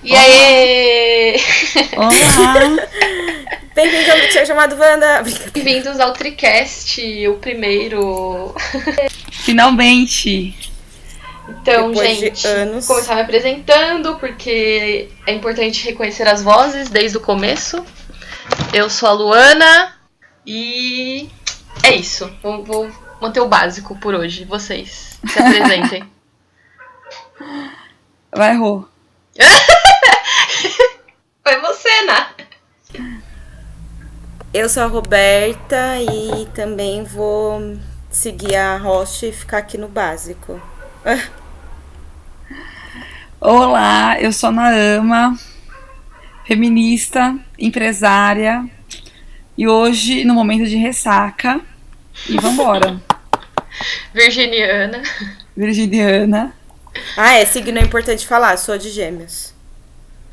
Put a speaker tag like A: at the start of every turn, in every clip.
A: E aí?
B: Olá!
C: Bem-vindo ao Tinha Chamado Wanda.
A: Bem-vindos ao Tricast, o primeiro.
B: Finalmente!
A: Então,
C: Depois de
A: gente,
C: anos.
A: vou começar me apresentando, porque é importante reconhecer as vozes desde o começo. Eu sou a Luana e é isso. Vou manter o básico por hoje. Vocês se apresentem.
B: Vai, Rô.
A: Foi você, Ná.
C: Eu sou a Roberta e também vou seguir a Rocha e ficar aqui no básico.
B: Olá, eu sou a Naama, feminista, empresária, e hoje, no momento de ressaca, e vambora.
A: Virginiana.
B: Virginiana.
C: Ah, signo é importante falar, sou de Gêmeos.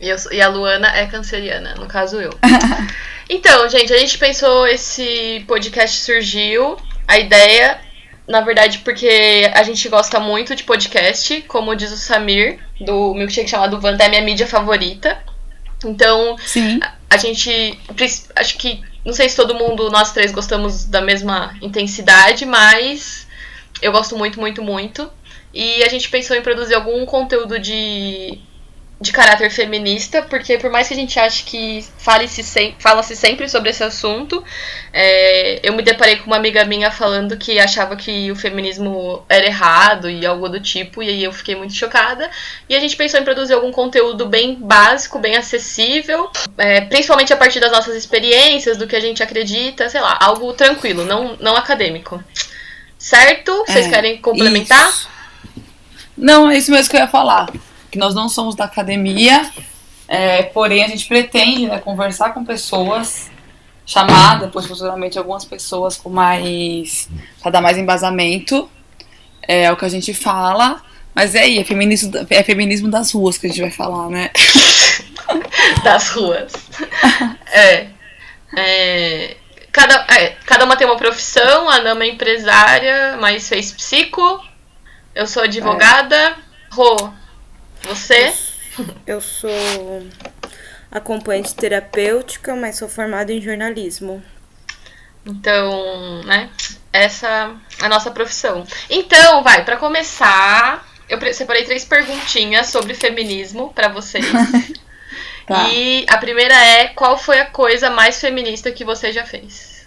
A: E a Luana é canceriana, no caso eu. Então, gente, a gente pensou, esse podcast surgiu, a ideia, na verdade, porque a gente gosta muito de podcast, como diz o Samir, do milkshake chamado Wanda, é minha mídia favorita. Então,
B: Sim.
A: a gente, acho que, não sei se todo mundo, nós três gostamos da mesma intensidade, mas eu gosto muito, muito, muito. E a gente pensou em produzir algum conteúdo de caráter feminista, porque por mais que a gente ache que fala-se sempre sobre esse assunto, eu me deparei com uma amiga minha falando que achava que o feminismo era errado e algo do tipo, e aí eu fiquei muito chocada. E a gente pensou em produzir algum conteúdo bem básico, bem acessível, principalmente a partir das nossas experiências, do que a gente acredita, sei lá, algo tranquilo, não acadêmico. Certo? Vocês querem complementar?
B: Isso. Não, é isso mesmo que eu ia falar. Que nós não somos da academia, porém a gente pretende, né, conversar com pessoas, chamar depois futuramente algumas pessoas com mais, para dar mais embasamento, é o que a gente fala, mas é feminismo das ruas que a gente vai falar, né?
A: Das ruas. Cada uma tem uma profissão, a Nama é empresária, mas fez psico, eu sou advogada, Rô. Você?
C: Eu sou acompanhante terapêutica, mas sou formada em jornalismo.
A: Então, né? Essa é a nossa profissão. Então, pra começar, eu separei 3 perguntinhas sobre feminismo pra vocês.
B: Tá.
A: E a primeira é: qual foi a coisa mais feminista que você já fez?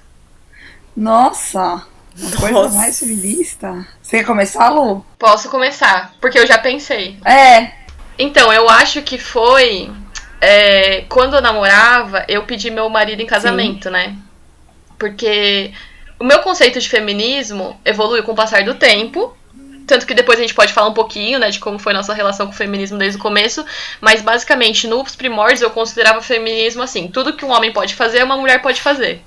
B: Nossa! Uma coisa mais feminista? Você quer começar, Lu?
A: Posso começar, porque eu já pensei. Então, eu acho que foi quando eu namorava, eu pedi meu marido em casamento, né? Porque o meu conceito de feminismo evoluiu com o passar do tempo. Tanto que depois a gente pode falar um pouquinho, né, de como foi nossa relação com o feminismo desde o começo. Mas basicamente, nos primórdios, eu considerava o feminismo assim: tudo que um homem pode fazer, uma mulher pode fazer.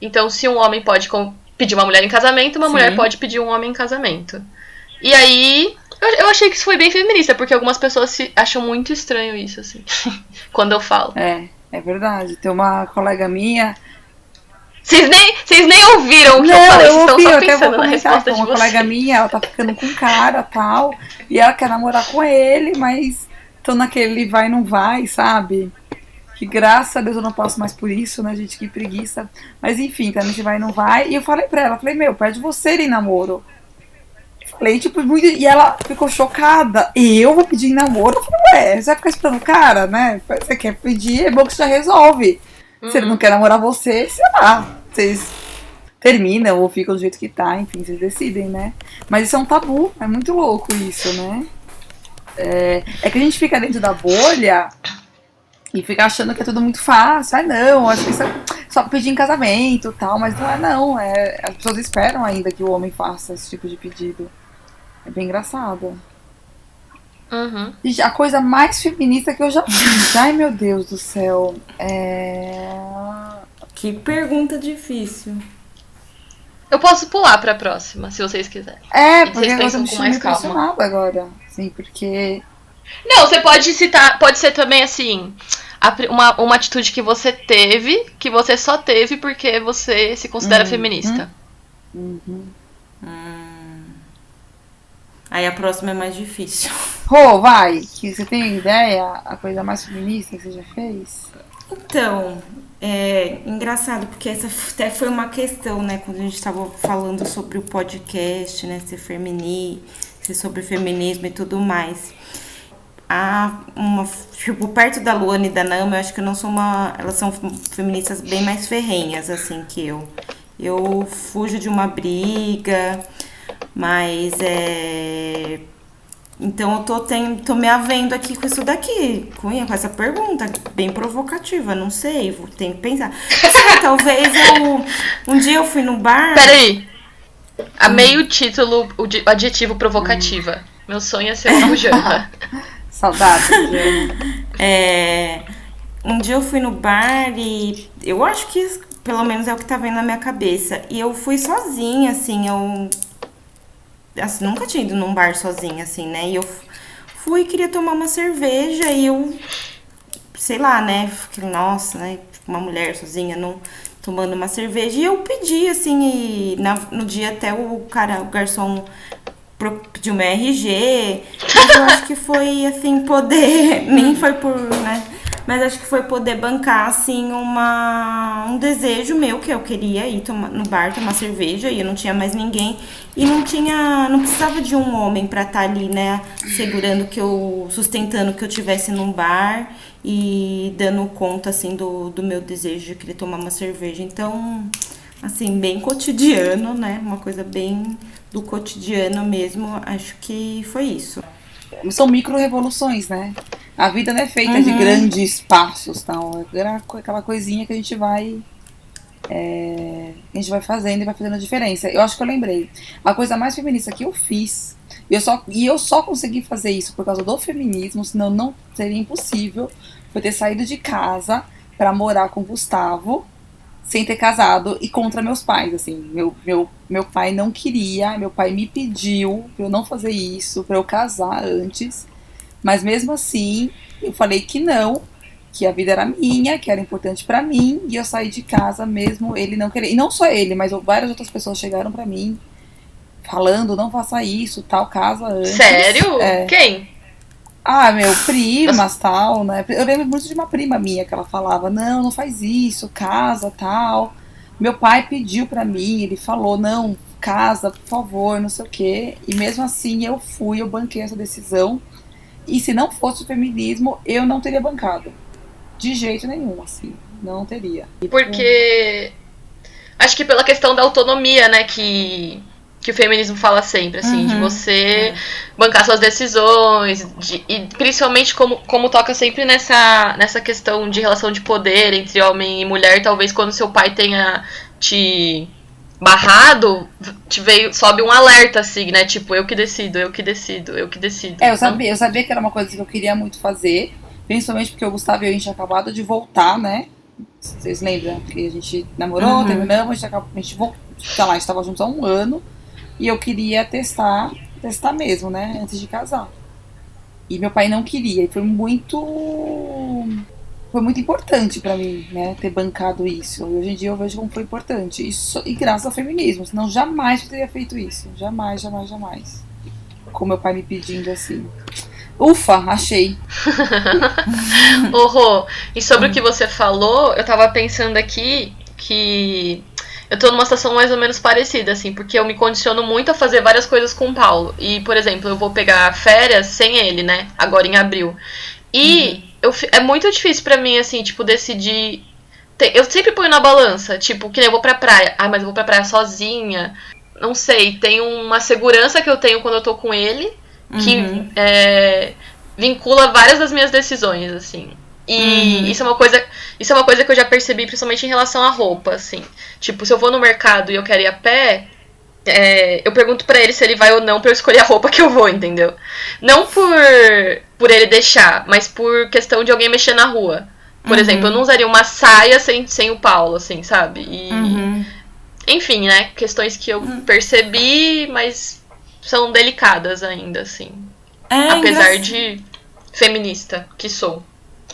A: Então, se um homem pode pedir uma mulher em casamento, uma mulher pode pedir um homem em casamento. E aí, eu achei que isso foi bem feminista, porque algumas pessoas acham muito estranho isso, assim, quando eu falo.
B: É verdade. Tem uma colega minha...
A: Vocês nem ouviram o que eu falei, vocês estão só pensando na resposta de vocês.
B: Uma colega minha, ela tá ficando com um cara e tal, e ela quer namorar com ele, mas tô naquele vai e não vai, sabe? Que graças a Deus eu não passo mais por isso, né, gente? Que preguiça. Mas enfim, tá nesse vai e não vai. E eu falei pra ela, pede você em namoro. Falei, tipo, muito... E ela ficou chocada. Eu vou pedir em namoro? Eu falei, você vai ficar esperando o cara, né? Você quer pedir, é bom que você já resolve. Se ele não quer namorar você, sei lá. Vocês terminam ou ficam do jeito que tá, enfim, vocês decidem, né? Mas isso é um tabu, é muito louco isso, né? É que a gente fica dentro da bolha e fica achando que é tudo muito fácil. Não, acho que isso é só pedir em casamento e tal, mas não é. As pessoas esperam ainda que o homem faça esse tipo de pedido. É bem engraçado. A coisa mais feminista que eu já fiz. Ai, meu Deus do céu.
C: Que pergunta difícil.
A: Eu posso pular pra próxima, se vocês quiserem.
B: Porque
A: vocês
B: eu
A: pensam
B: tô
A: com mais calma.
B: impressionada agora. Sim, porque...
A: Não, você pode citar, pode ser também assim, uma atitude que você teve, que você só teve porque você se considera feminista.
C: Aí a próxima é mais difícil.
B: Rô, vai, que você tem ideia a coisa mais feminista que você já fez?
C: Então, é engraçado, porque essa até foi uma questão, né, quando a gente estava falando sobre o podcast, né, ser sobre feminismo e tudo mais. Tipo, perto da Luana e da Nama, eu acho que eu não sou uma. Elas são feministas bem mais ferrenhas, assim, que eu. Eu fujo de uma briga, mas então eu tô me havendo aqui com isso daqui, com essa pergunta, bem provocativa, não sei, tenho que pensar. Não sei, talvez um dia eu fui no bar.
A: Peraí. Amei o título, o adjetivo provocativa. Meu sonho é ser uma bujana.
B: Saudade,
C: Um dia eu fui no bar e eu acho que pelo menos é o que tá vendo na minha cabeça. E eu fui sozinha, assim, nunca tinha ido num bar sozinha, assim, né? E eu fui, queria tomar uma cerveja e eu, sei lá, né? Fiquei, nossa, né? Uma mulher sozinha tomando uma cerveja. E eu pedi, assim, e no dia até o garçom pediu meu RG. Mas eu acho que foi, assim, poder... Nem foi por, né? Mas acho que foi poder bancar, assim, um desejo meu, que eu queria ir no bar tomar cerveja, e eu não tinha mais ninguém. E não precisava de um homem pra estar ali, né, sustentando que eu estivesse num bar e dando conta, assim, do meu desejo de querer tomar uma cerveja. Então, assim, bem cotidiano, né, uma coisa bem do cotidiano mesmo, acho que foi isso.
B: São micro-revoluções, né? A vida não é feita de grandes passos, tal. É aquela coisinha que a gente vai fazendo e vai fazendo a diferença. Eu acho que eu lembrei. A coisa mais feminista que eu fiz, e eu só consegui fazer isso por causa do feminismo, senão não seria impossível, foi ter saído de casa pra morar com o Gustavo, sem ter casado e contra meus pais, assim. Meu pai não queria, meu pai me pediu pra eu não fazer isso, pra eu casar antes. Mas mesmo assim, eu falei que não, que a vida era minha, que era importante pra mim, e eu saí de casa mesmo ele não querer. E não só ele, mas várias outras pessoas chegaram pra mim falando, não faça isso, tal, casa antes.
A: Sério? Quem?
B: Meu, primas, tal, né? Eu lembro muito de uma prima minha que ela falava, não faz isso, casa, tal. Meu pai pediu pra mim, ele falou, não, casa, por favor, não sei o quê. E mesmo assim eu banquei essa decisão. E se não fosse o feminismo, eu não teria bancado. De jeito nenhum, assim. Não teria.
A: Porque acho que pela questão da autonomia, né, que o feminismo fala sempre, assim, de você bancar suas decisões, e principalmente como toca sempre nessa questão de relação de poder entre homem e mulher, talvez quando seu pai tenha te barrado, sobe um alerta, assim, né? Tipo, eu que decido.
B: Eu sabia que era uma coisa que eu queria muito fazer, principalmente porque o Gustavo e eu, a gente tinha acabado de voltar, né? Vocês lembram? Porque a gente namorou, terminamos, a gente voltou, sei lá, a gente tava juntos há 1 ano, e eu queria testar mesmo, né? Antes de casar. E meu pai não queria, e foi muito importante pra mim, né, ter bancado isso. E hoje em dia eu vejo como foi importante. E graças ao feminismo, senão jamais eu teria feito isso. Jamais. Com meu pai me pedindo assim. Ufa, achei.
A: Rô, e sobre o que você falou, eu tava pensando aqui que eu tô numa situação mais ou menos parecida, assim, porque eu me condiciono muito a fazer várias coisas com o Paulo. E, por exemplo, eu vou pegar férias sem ele, né, agora em abril. E é muito difícil pra mim, assim, tipo, decidir. Eu sempre ponho na balança, tipo, que nem eu vou pra praia. Mas eu vou pra praia sozinha. Não sei, tem uma segurança que eu tenho quando eu tô com ele, que vincula várias das minhas decisões, assim. E isso é uma coisa que eu já percebi, principalmente em relação à roupa, assim. Tipo, se eu vou no mercado e eu quero ir a pé, eu pergunto pra ele se ele vai ou não pra eu escolher a roupa que eu vou, entendeu? Não por ele deixar, mas por questão de alguém mexer na rua. Por exemplo, eu não usaria uma saia sem o Paulo, assim, sabe? Enfim, né? Questões que eu percebi, mas são delicadas ainda, assim. Apesar de feminista que sou.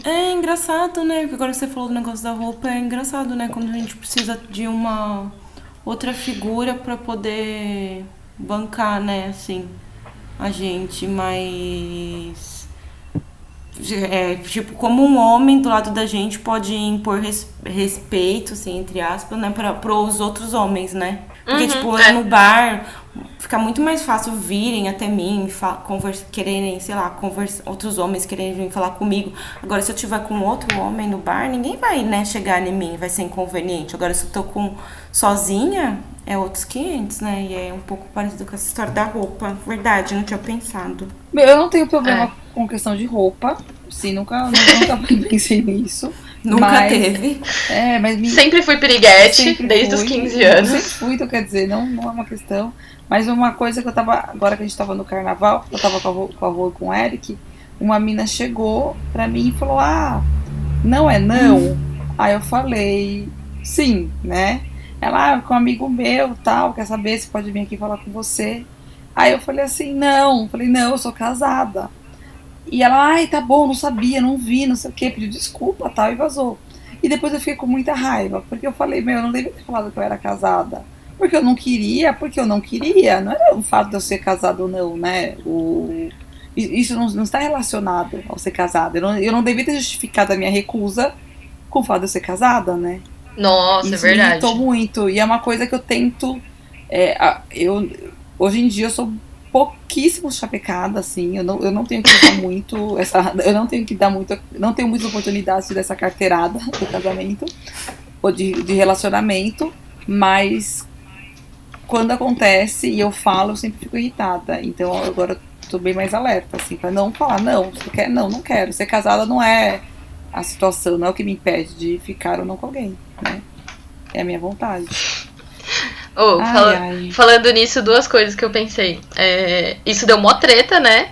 C: É engraçado, né? Porque agora que você falou do negócio da roupa, é engraçado, né? Quando a gente precisa de uma outra figura pra poder bancar, né? Assim. a gente, mas tipo, como um homem do lado da gente pode impor respeito, assim, entre aspas, né, para os outros homens, né? Porque, tipo, lá no bar fica muito mais fácil virem até mim, quererem, sei lá, outros homens quererem vir falar comigo. Agora, se eu tiver com outro homem no bar, ninguém vai, né, chegar em mim, vai ser inconveniente. Agora, se eu tô sozinha, é outros 500, né? E é um pouco parecido com essa história da roupa. Verdade, não tinha pensado.
B: Eu não tenho problema com questão de roupa. Sim, nunca pensei nisso.
C: Nunca teve.
B: Mas
A: sempre fui piriguete, desde os 15 anos.
B: Sempre fui, então quer dizer, não é uma questão. Mas uma coisa que eu tava, agora que a gente tava no carnaval, eu tava com a Rô e com o Eric, uma mina chegou pra mim e falou, não é não? Aí eu falei, sim, né? Ela, com um amigo meu, tal, quer saber se pode vir aqui falar com você. Aí eu falei assim, não, eu sou casada. E ela, tá bom, não sabia, não vi, não sei o que, pediu desculpa, tal, e vazou. E depois eu fiquei com muita raiva, porque eu falei, eu não devia ter falado que eu era casada. Porque eu não queria, não era o fato de eu ser casada ou não, né? Isso não está relacionado ao ser casada. Eu não devia ter justificado a minha recusa com o fato de eu ser casada, né?
A: Nossa,
B: isso
A: é verdade.
B: Me irritou muito. E é uma coisa que eu tento. Hoje em dia eu sou pouquíssimo chapecada, assim. Eu não tenho que dar muito. Eu não tenho que dar muito. Não tenho muitas oportunidades dessa carteirada do casamento ou de relacionamento. Mas quando acontece e eu falo, eu sempre fico irritada. Então agora eu tô bem mais alerta, assim, pra não falar, não, você quer? Não quero. Ser casada não é a situação, não é o que me impede de ficar ou não com alguém, né? É a minha vontade.
A: Falando nisso, duas coisas que eu pensei. Isso deu mó treta, né?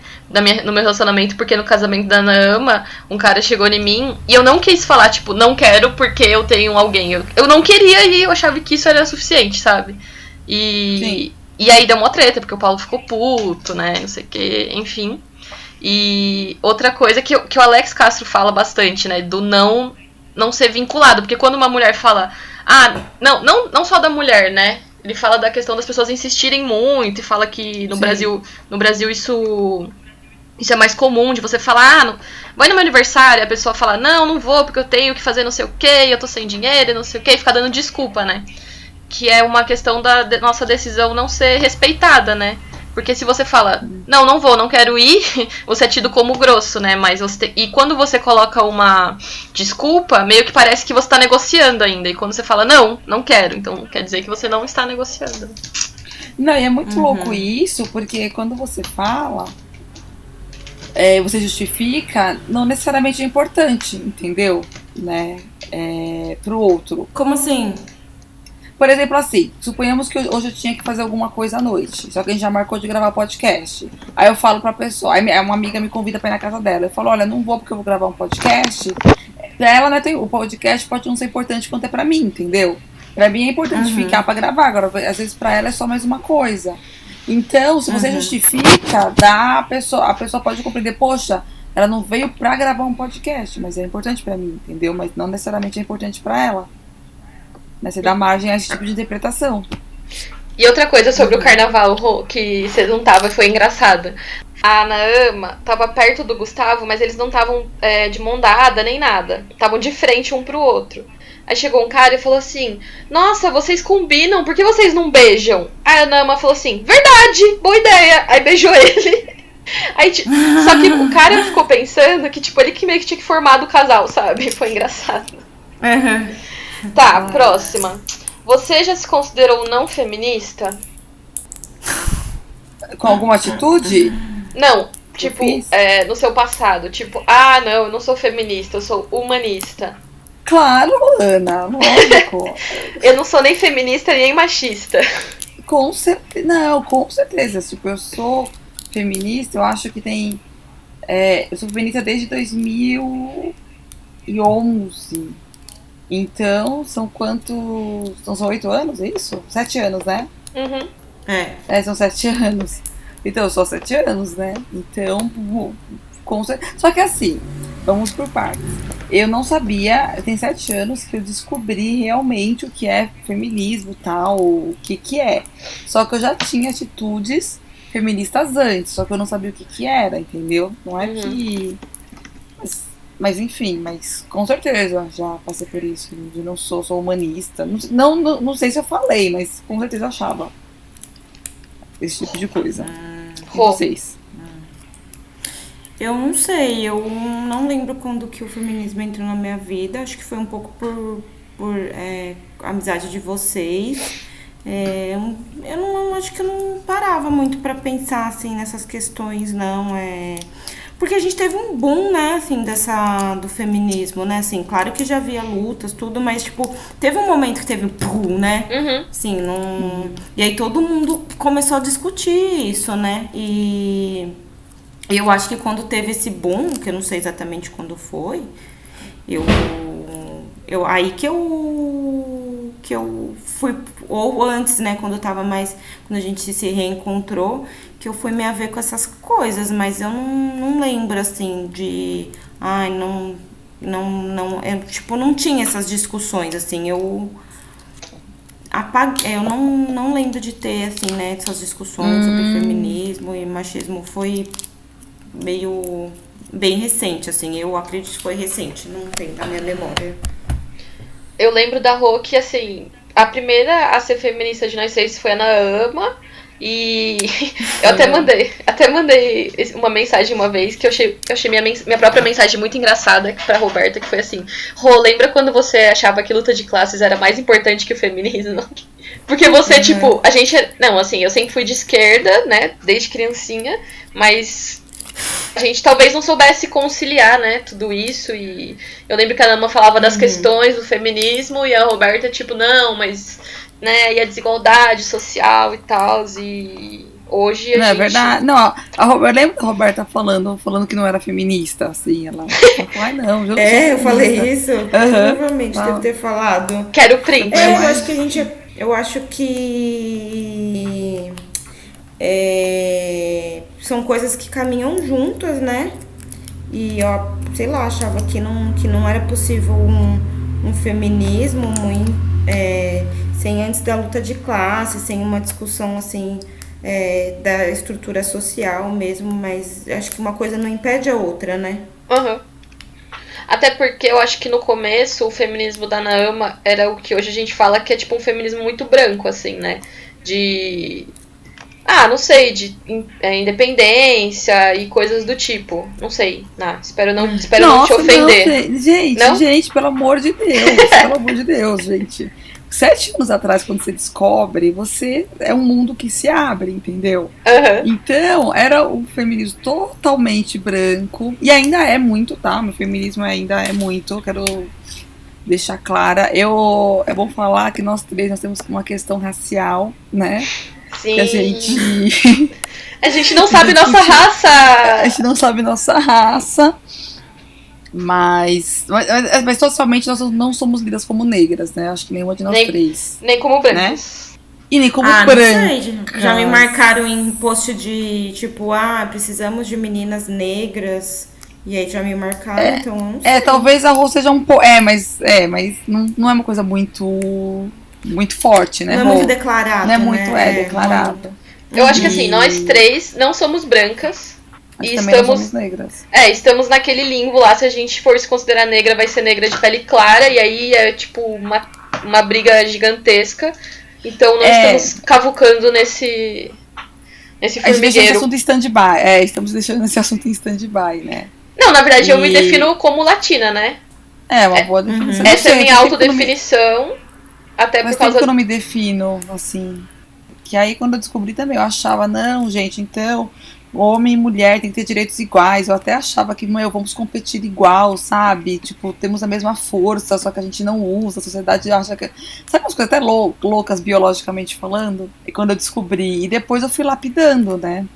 A: No meu relacionamento, porque no casamento da Naama, um cara chegou em mim e eu não quis falar, tipo, não quero porque eu tenho alguém. Eu não queria e eu achava que isso era suficiente, sabe? E aí deu mó treta, porque o Paulo ficou puto, né? Não sei o que, enfim. E outra coisa que o Alex Castro fala bastante, né? Do não ser vinculado. Porque quando uma mulher fala... não só da mulher, né? Ele fala da questão das pessoas insistirem muito e fala que no Brasil isso é mais comum, de você falar, vai no meu aniversário, a pessoa fala, não vou porque eu tenho que fazer não sei o que, eu tô sem dinheiro, não sei o que, e fica dando desculpa, né? Que é uma questão da nossa decisão não ser respeitada, né? Porque se você fala, não vou, não quero ir, você é tido como grosso, né? Mas e quando você coloca uma desculpa, meio que parece que você tá negociando ainda. E quando você fala, não quero, então quer dizer que você não está negociando.
B: Não, e é muito louco isso, porque quando você fala, você justifica, não necessariamente é importante, entendeu? Né? Pro outro.
C: Como assim?
B: Por exemplo, assim, suponhamos que hoje eu tinha que fazer alguma coisa à noite, só que a gente já marcou de gravar podcast. Aí eu falo pra pessoa, aí uma amiga me convida pra ir na casa dela. Eu falo, olha, não vou porque eu vou gravar um podcast. Pra ela, né, o podcast pode não ser importante quanto é pra mim, entendeu? Pra mim é importante ficar pra gravar, agora às vezes pra ela é só mais uma coisa. Então, se você justifica, a pessoa pode compreender, poxa, ela não veio pra gravar um podcast, mas é importante pra mim, entendeu? Mas não necessariamente é importante pra ela. Você dá margem a esse tipo de interpretação.
A: E outra coisa sobre o carnaval, que você não tava, foi engraçada. A Naama tava perto do Gustavo, mas eles não estavam de mão dada nem nada. Estavam de frente um pro outro. Aí chegou um cara e falou assim, nossa, vocês combinam, por que vocês não beijam? Aí a Naama falou assim, verdade, boa ideia. Aí beijou ele. Aí, só que o cara ficou pensando que tipo, ele que meio que tinha que formar do casal, sabe? Foi engraçado. Tá, próxima. Você já se considerou não feminista?
B: Com alguma atitude?
A: Não, tipo, no seu passado. Tipo, não, eu não sou feminista, eu sou humanista.
B: Claro, Ana, lógico.
A: Eu não sou nem feminista nem machista.
B: Com certeza. Tipo, eu sou feminista, eu acho que tem... eu sou feminista desde 2011. Então, são quantos... São 8 anos, é isso? 7 anos, né? São 7 anos. Então, eu sou 7 anos, né? Então, só que assim, vamos por partes. Eu não sabia, tem 7 anos que eu descobri realmente o que é feminismo e tal, o que é. Só que eu já tinha atitudes feministas antes, só que eu não sabia o que que era, entendeu? Não é que... Mas enfim, mas com certeza já passei por isso. Eu não sou humanista. Não sei se eu falei, mas com certeza eu achava esse tipo de coisa. E vocês?
C: Eu não sei, eu não lembro quando que o feminismo entrou na minha vida. Acho que foi um pouco por amizade de vocês. Eu não acho que eu não parava muito pra pensar assim nessas questões, não. Porque a gente teve um boom, né, assim, do feminismo, né, assim, claro que já havia lutas, tudo, mas, tipo, teve um momento que teve um pum, né, assim, e aí todo mundo começou a discutir isso, né, e eu acho que quando teve esse boom, que eu não sei exatamente quando foi, aí que eu fui, ou antes, né, quando a gente se reencontrou, que eu fui me haver com essas coisas, mas eu não lembro, assim, tipo, não tinha essas discussões, assim, eu não lembro de ter, assim, né, essas discussões sobre feminismo e machismo, foi meio bem recente, assim, eu acredito que foi recente, não tem na minha memória.
A: Eu lembro da Rô que, assim, a primeira a ser feminista de nós três foi a Ana Ama. E eu até mandei uma mensagem uma vez que eu achei minha própria mensagem muito engraçada pra Roberta, que foi assim: Rô, lembra quando você achava que luta de classes era mais importante que o feminismo? Porque você, tipo, a gente... Não, assim, eu sempre fui de esquerda, né, desde criancinha, mas a gente talvez não soubesse conciliar, né, tudo isso. E eu lembro que a Ana falava das questões do feminismo e a Roberta, tipo, não, mas... né, e a desigualdade social e tal, e hoje a gente...
B: É verdade, não, eu lembro da Roberta falando que não era feminista, assim, ela falou, ai não,
C: eu falei isso, provavelmente deve ter falado.
A: Quero print.
C: Eu acho que são coisas que caminham juntas, né, e eu, sei lá, achava que não era possível um feminismo muito... sem antes da luta de classe, sem uma discussão assim da estrutura social mesmo, mas acho que uma coisa não impede a outra, né?
A: Até porque eu acho que no começo o feminismo da Ana Ama era o que hoje a gente fala que é tipo um feminismo muito branco, assim, né? Não sei, de independência e coisas do tipo. Não sei, espero não te ofender.
B: Não, gente, pelo amor de Deus, gente. 7 anos atrás, quando você descobre, é um mundo que se abre, entendeu? Então, era um feminismo totalmente branco, e ainda é muito, tá? Meu feminismo ainda é muito, quero deixar clara. É bom falar que nós temos uma questão racial, né?
A: Sim.
B: Que a gente
A: não sabe nossa raça!
B: A gente não sabe nossa raça. Mas socialmente nós não somos lidas como negras, né? Acho que nenhuma de nós três.
A: Nem como brancas.
B: Né? E nem como brancas.
C: Já me marcaram em post de tipo, precisamos de meninas negras. E aí já me marcaram, então eu não sei.
B: Talvez a Rô seja um pouco. Mas não é uma coisa muito forte, né?
C: Não é muito declarado.
B: Não é muito declarado.
A: Eu acho que assim, nós três não somos brancas.
B: E estamos negras.
A: Estamos naquele limbo lá. Se a gente for se considerar negra, vai ser negra de pele clara. E aí é tipo uma briga gigantesca. Então nós estamos cavucando nesse formigueiro.
B: A gente deixa esse assunto em stand-by. Estamos deixando esse assunto em stand-by, né?
A: Não, na verdade eu me defino como latina, né?
B: Uma boa definição.
A: Essa é a minha autodefinição. Até
B: por
A: causa...
B: que eu não me defino, assim... Que aí quando eu descobri também, eu achava, não, gente, então... Homem e mulher tem que ter direitos iguais. Eu até achava que, vamos competir igual, sabe? Tipo, temos a mesma força, só que a gente não usa. A sociedade acha que... Sabe umas coisas até loucas, biologicamente falando? E quando eu descobri... E depois eu fui lapidando, né?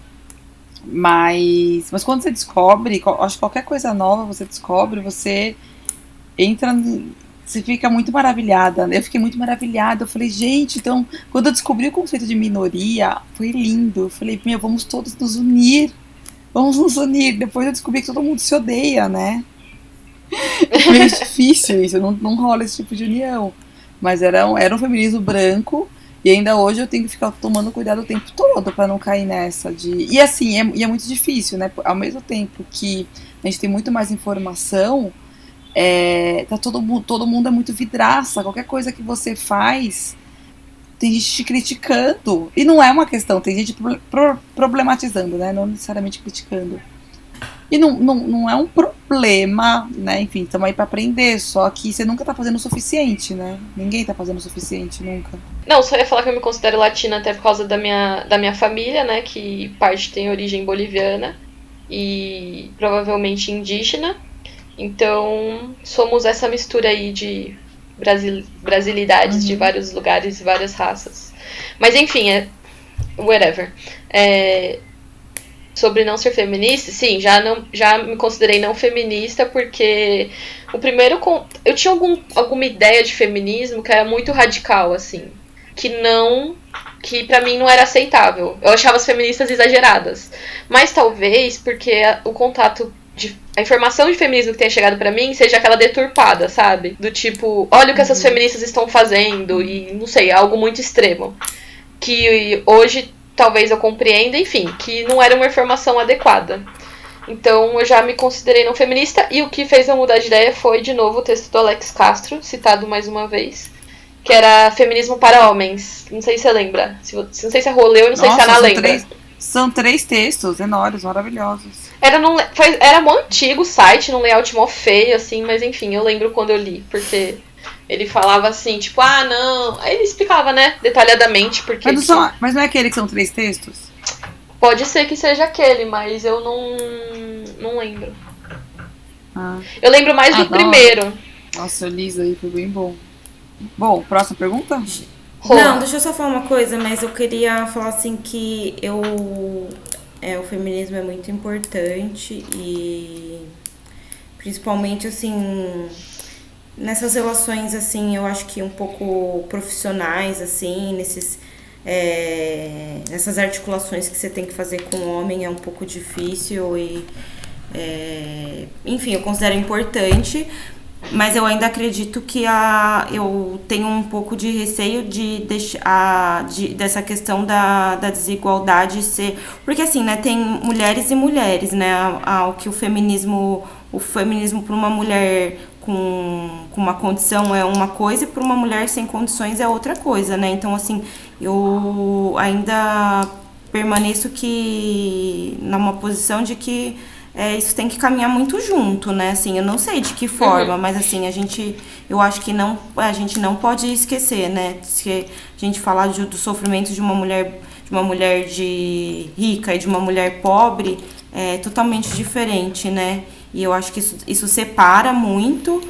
B: Mas quando você descobre... Acho que qualquer coisa nova você descobre, você entra... Você fica muito maravilhada, né? Eu fiquei muito maravilhada. Eu falei, gente, então, quando eu descobri o conceito de minoria, foi lindo. Eu falei, vamos todos nos unir. Vamos nos unir. Depois eu descobri que todo mundo se odeia, né? É meio difícil isso, não rola esse tipo de união. Mas era um feminismo branco E ainda hoje eu tenho que ficar tomando cuidado o tempo todo pra não cair nessa de... E assim, é muito difícil, né? Ao mesmo tempo que a gente tem muito mais informação, tá todo mundo é muito vidraça. Qualquer coisa que você faz, tem gente te criticando. E não é uma questão, tem gente problematizando, né? Não necessariamente criticando. E não é um problema, né? Enfim, estamos aí pra aprender, só que você nunca tá fazendo o suficiente, né? Ninguém tá fazendo o suficiente, nunca.
A: Não, só ia falar que eu me considero latina até por causa da minha família, né? Que parte tem origem boliviana e provavelmente indígena. Então, somos essa mistura aí de brasilidades de vários lugares e várias raças. Mas enfim, whatever. Sobre não ser feminista, sim, já me considerei não feminista porque eu tinha alguma ideia de feminismo que era muito radical, assim, que pra mim não era aceitável. Eu achava as feministas exageradas. Mas talvez porque o contato a informação de feminismo que tenha chegado pra mim seja aquela deturpada, sabe? Do tipo, olha o que essas feministas estão fazendo e, não sei, algo muito extremo. Que hoje talvez eu compreenda, enfim, que não era uma informação adequada. Então eu já me considerei não feminista, e o que fez eu mudar de ideia foi, de novo, o texto do Alex Castro, citado mais uma vez, que era Feminismo para Homens. Não sei se você lembra. Não sei se é roleu, não sei se a Ana lembra.
B: São 3 textos enormes, maravilhosos.
A: Era mó antigo o site, num layout mó feio, assim, mas enfim, eu lembro quando eu li, porque ele falava assim, tipo, não. Aí ele explicava, né, detalhadamente, porque.
B: Mas não é aquele que são 3 textos?
A: Pode ser que seja aquele, mas eu não lembro. Eu lembro mais do primeiro.
B: Nossa, eu li isso aí, foi bem bom. Bom, próxima pergunta?
C: Não, deixa eu só falar uma coisa, mas eu queria falar assim que o feminismo é muito importante e principalmente assim nessas relações assim, eu acho que um pouco profissionais assim, nessas articulações que você tem que fazer com o homem é um pouco difícil e enfim, eu considero importante. Mas eu ainda acredito que eu tenho um pouco de receio dessa questão da desigualdade ser... Porque assim, né, tem mulheres e mulheres, né? O feminismo para uma mulher com uma condição é uma coisa e para uma mulher sem condições é outra coisa, né? Então, assim, eu ainda permaneço numa posição de que isso tem que caminhar muito junto, né? Assim, eu não sei de que forma, mas assim, eu acho que a gente não pode esquecer, né? Se a gente falar do sofrimento de uma mulher rica e de uma mulher pobre, é totalmente diferente, né? E eu acho que isso separa muito,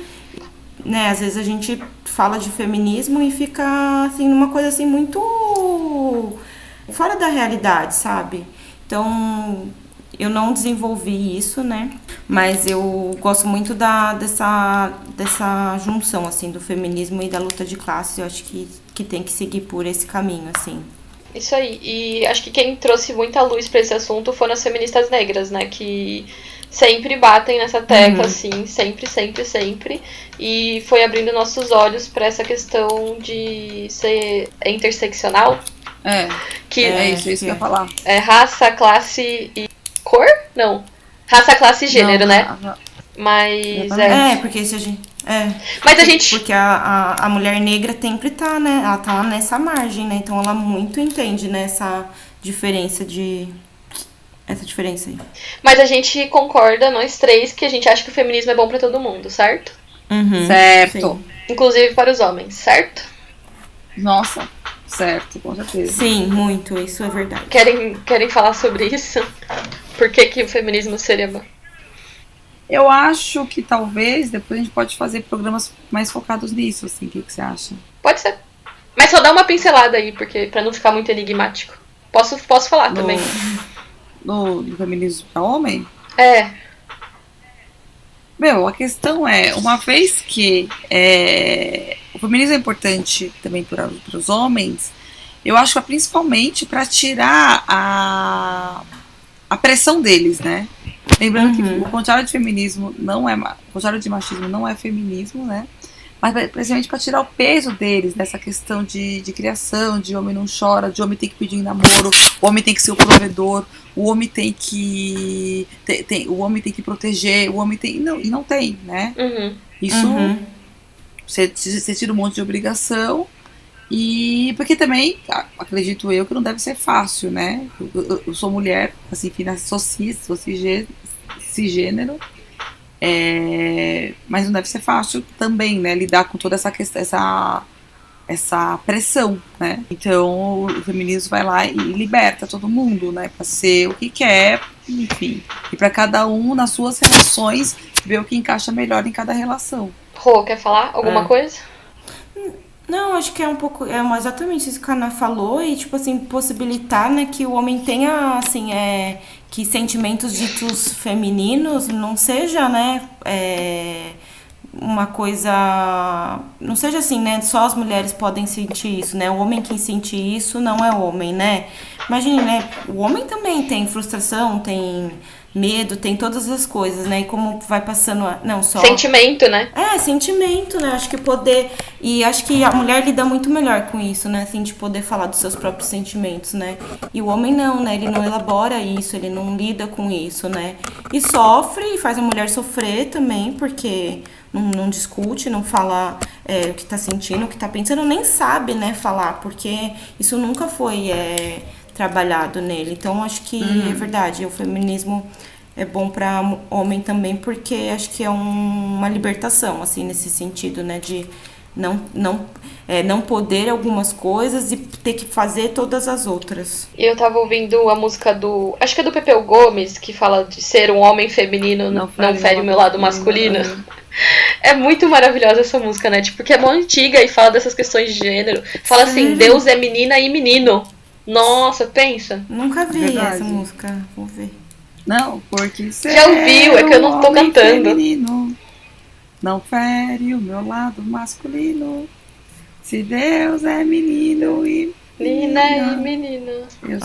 C: né? Às vezes a gente fala de feminismo e fica, assim, numa coisa assim muito fora da realidade, sabe? Então, eu não desenvolvi isso, né? Mas eu gosto muito dessa junção, assim, do feminismo e da luta de classe. Eu acho que tem que seguir por esse caminho, assim.
A: Isso aí. E acho que quem trouxe muita luz pra esse assunto foram as feministas negras, né? Que sempre batem nessa tecla, assim, sempre. E foi abrindo nossos olhos pra essa questão de ser interseccional.
B: Isso que eu ia falar.
A: Raça, classe e cor? Não. Raça, classe e gênero, não, né? Mas
C: porque se a gente...
A: Mas a gente...
C: Porque a mulher negra sempre tá, né? Ela tá nessa margem, né? Então ela muito entende, né? Essa diferença aí.
A: Mas a gente concorda, nós três, que a gente acha que o feminismo é bom pra todo mundo, certo?
B: Certo.
C: Sim.
A: Inclusive para os homens, certo?
B: Nossa, certo, com certeza.
C: Sim, muito, isso é verdade.
A: Querem falar sobre isso? Por que o feminismo seria bom?
B: Eu acho que talvez depois a gente pode fazer programas mais focados nisso, assim. O que você acha?
A: Pode ser. Mas só dá uma pincelada aí, porque pra não ficar muito enigmático. Posso falar também.
B: No feminismo para homem? A questão é, uma vez que o feminismo é importante também para os homens, eu acho que é principalmente para tirar a pressão deles, né? Lembrando que o contrário de feminismo não é... O contrário de machismo não é feminismo, né? mas principalmente para tirar o peso deles nessa questão de criação, de homem não chora, de homem tem que pedir em namoro, o homem tem que ser o provedor, o homem tem que o homem tem que proteger, o homem tem não, e não tem, né? Isso você tira um monte de obrigação. E porque também acredito eu que não deve ser fácil, né? Eu sou mulher, assim, sou cisgênero, mas não deve ser fácil também, né? Lidar com toda essa questão, essa pressão, né? Então o feminismo vai lá e liberta todo mundo, né? Pra ser o que quer, enfim. E pra cada um, nas suas relações, ver o que encaixa melhor em cada relação.
A: Rô, quer falar alguma coisa?
C: Não, acho que é um pouco, exatamente isso que a Ana falou e, tipo assim, possibilitar, né, que o homem tenha, assim, que sentimentos ditos femininos não seja, né, uma coisa, não seja assim, né, só as mulheres podem sentir isso, né, o homem que sente isso não é homem, né. Imagine, né, o homem também tem frustração, tem medo, tem todas as coisas, né? E como vai passando não só
A: sentimento, né?
C: Sentimento, né? Acho que poder e acho que a mulher lida muito melhor com isso, né? Assim, de poder falar dos seus próprios sentimentos, né? E o homem não, né? Ele não elabora isso, ele não lida com isso, né? E sofre e faz a mulher sofrer também, porque não discute, não fala o que tá sentindo, o que tá pensando, nem sabe, né? Falar, porque isso nunca foi trabalhado nele. Então, acho que é verdade, o feminismo é bom para homem também, porque acho que é uma libertação, assim, nesse sentido, né, de não poder algumas coisas e ter que fazer todas as outras.
A: E eu tava ouvindo a música acho que é do Pepeu Gomes, que fala de ser um homem feminino não fere o meu lado masculino. É muito maravilhosa essa música, né, tipo, porque é muito antiga e fala dessas questões de gênero. Fala assim, Deus é menina e menino. Nossa, pensa.
C: Nunca vi essa música, vou ver.
B: Não, porque
A: já ouviu, é que eu não tô cantando.
B: Feminino, não fere o meu lado masculino. Se Deus é menino e
A: menina e menino.
B: Eu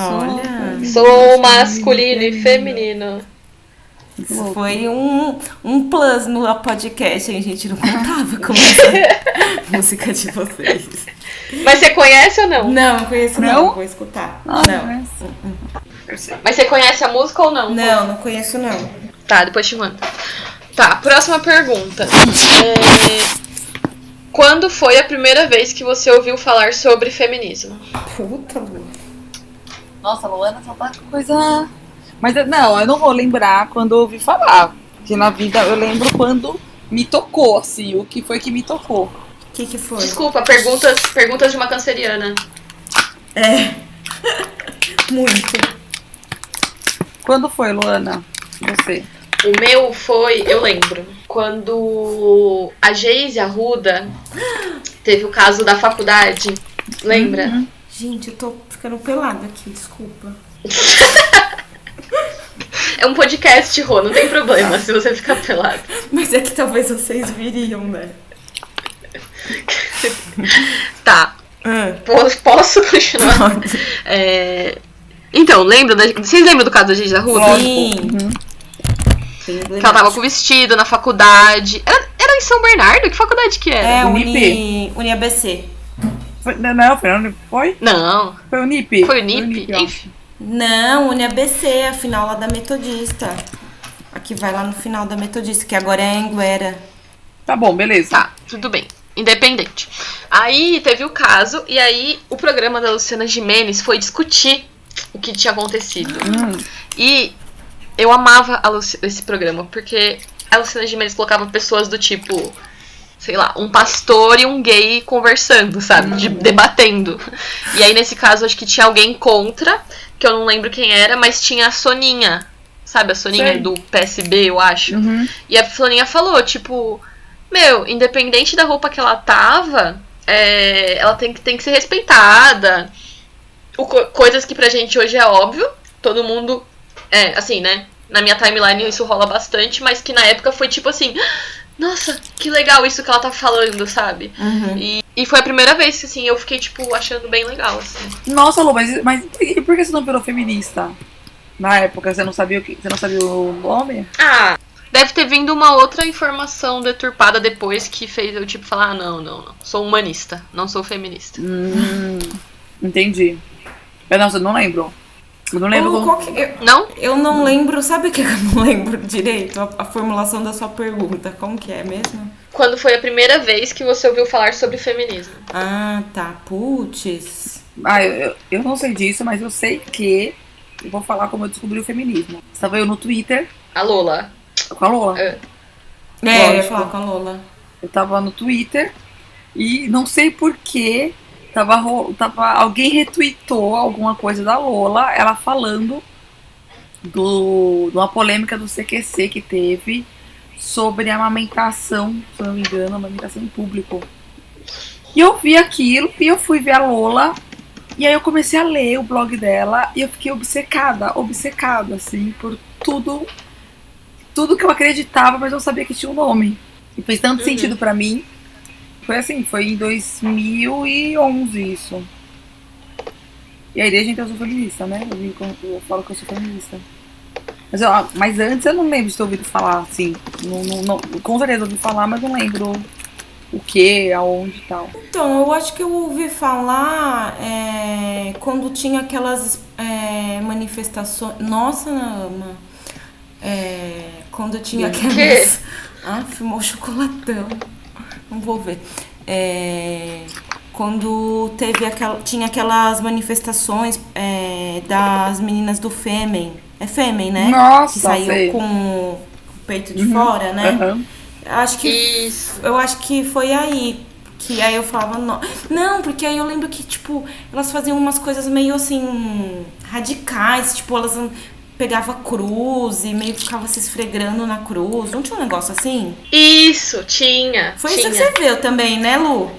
A: sou masculino e feminino.
C: Isso foi um plus no podcast, a gente não contava com essa música de vocês.
A: Mas você conhece ou não?
C: Não conheço não, vou escutar. Não.
A: Mas você conhece a música ou não?
C: Não conheço não.
A: Tá, depois te mando. Tá, próxima pergunta. Quando foi a primeira vez que você ouviu falar sobre feminismo?
C: Puta, Lu.
B: Nossa, Luana só tá com coisa... Mas não, eu não vou lembrar quando eu ouvi falar. Porque na vida eu lembro quando me tocou, assim, o que foi que me tocou.
C: O que foi?
A: Desculpa, perguntas de uma canceriana.
C: Muito.
B: Quando foi, Luana? Você?
A: O meu foi, eu lembro, quando a Geise Arruda teve o caso da faculdade. Lembra?
C: Gente, eu tô ficando pelada aqui, desculpa.
A: É um podcast, Rô, não tem problema se você ficar pelado.
C: Mas é que talvez vocês viriam, né?
A: Tá. Posso continuar? Então, vocês lembram do caso da Geise Arruda?
C: Sim.
A: Que ela tava com vestido na faculdade. Era em São Bernardo? Que faculdade que era?
C: UniABC.
B: Não, foi?
A: Não.
B: Foi o Unip?
A: Foi o Unip? Enfim.
C: Não, UniABC, a final lá da Metodista. Aqui vai lá no final da Metodista, que agora é Anguera.
B: Tá bom, beleza.
A: Tá, tudo bem. Independente. Aí teve o caso, e aí o programa da Luciana Gimenez foi discutir o que tinha acontecido. E eu amava esse programa, porque a Luciana Gimenez colocava pessoas do tipo, sei lá, um pastor e um gay conversando, sabe? Debatendo. E aí, nesse caso, acho que tinha alguém contra, que eu não lembro quem era, mas tinha a Soninha, sabe? A Soninha do PSB, eu acho. E a Soninha falou, tipo, independente da roupa que ela tava, ela tem que ser respeitada. Coisas que pra gente hoje é óbvio, todo mundo, assim, né? Na minha timeline isso rola bastante, mas que na época foi tipo assim, nossa, que legal isso que ela tá falando, sabe? E foi a primeira vez que, assim, eu fiquei, tipo, achando bem legal, assim.
B: Nossa, Lu, mas por que você não virou feminista? Na época, você não sabia o nome?
A: Deve ter vindo uma outra informação deturpada depois que fez eu, tipo, falar, não. Sou humanista, não sou feminista.
B: Entendi. Nossa, eu não lembro. Eu não lembro.
A: Não?
C: Eu não lembro. Sabe o que eu não lembro direito? A formulação da sua pergunta. Como que é mesmo?
A: Quando foi a primeira vez que você ouviu falar sobre feminismo?
C: Ah, tá. Putz.
B: Eu não sei disso, mas eu sei que... Eu vou falar como eu descobri o feminismo. Estava eu no Twitter.
A: A Lola.
B: Com a Lola.
C: Eu ia falar com a Lola.
B: Eu tava no Twitter e não sei porquê, alguém retweetou alguma coisa da Lola, ela falando de uma polêmica do CQC que teve sobre a amamentação, se eu não me engano, amamentação em público. E eu vi aquilo e eu fui ver a Lola e aí eu comecei a ler o blog dela e eu fiquei obcecada, assim, por tudo que eu acreditava, mas eu sabia que tinha um nome. E fez tanto sentido pra mim. Foi assim, foi em 2011 isso. E aí desde então eu sou feminista, né? Eu falo que eu sou feminista. Mas antes eu não lembro de ter ouvido falar, assim. Não, com certeza eu ouvi falar, mas não lembro o que, aonde e tal.
C: Então, eu acho que eu ouvi falar quando tinha aquelas manifestações. Nossa, Ama. Quando tinha aquelas. Filmou chocolatão. Não vou ver. Quando tinha aquelas manifestações das meninas do Fêmen. É Fêmen, né?
B: Nossa,
C: que saiu
B: sei.
C: com o peito de fora, né?
B: Uhum.
C: Eu acho que foi aí. Que aí eu falava, não, porque aí eu lembro que, tipo, elas faziam umas coisas meio assim, radicais, tipo, elas pegava cruz e meio que ficava se esfregando na cruz. Não tinha um negócio assim?
A: Isso, tinha.
C: Foi isso que você viu também, né, Lu?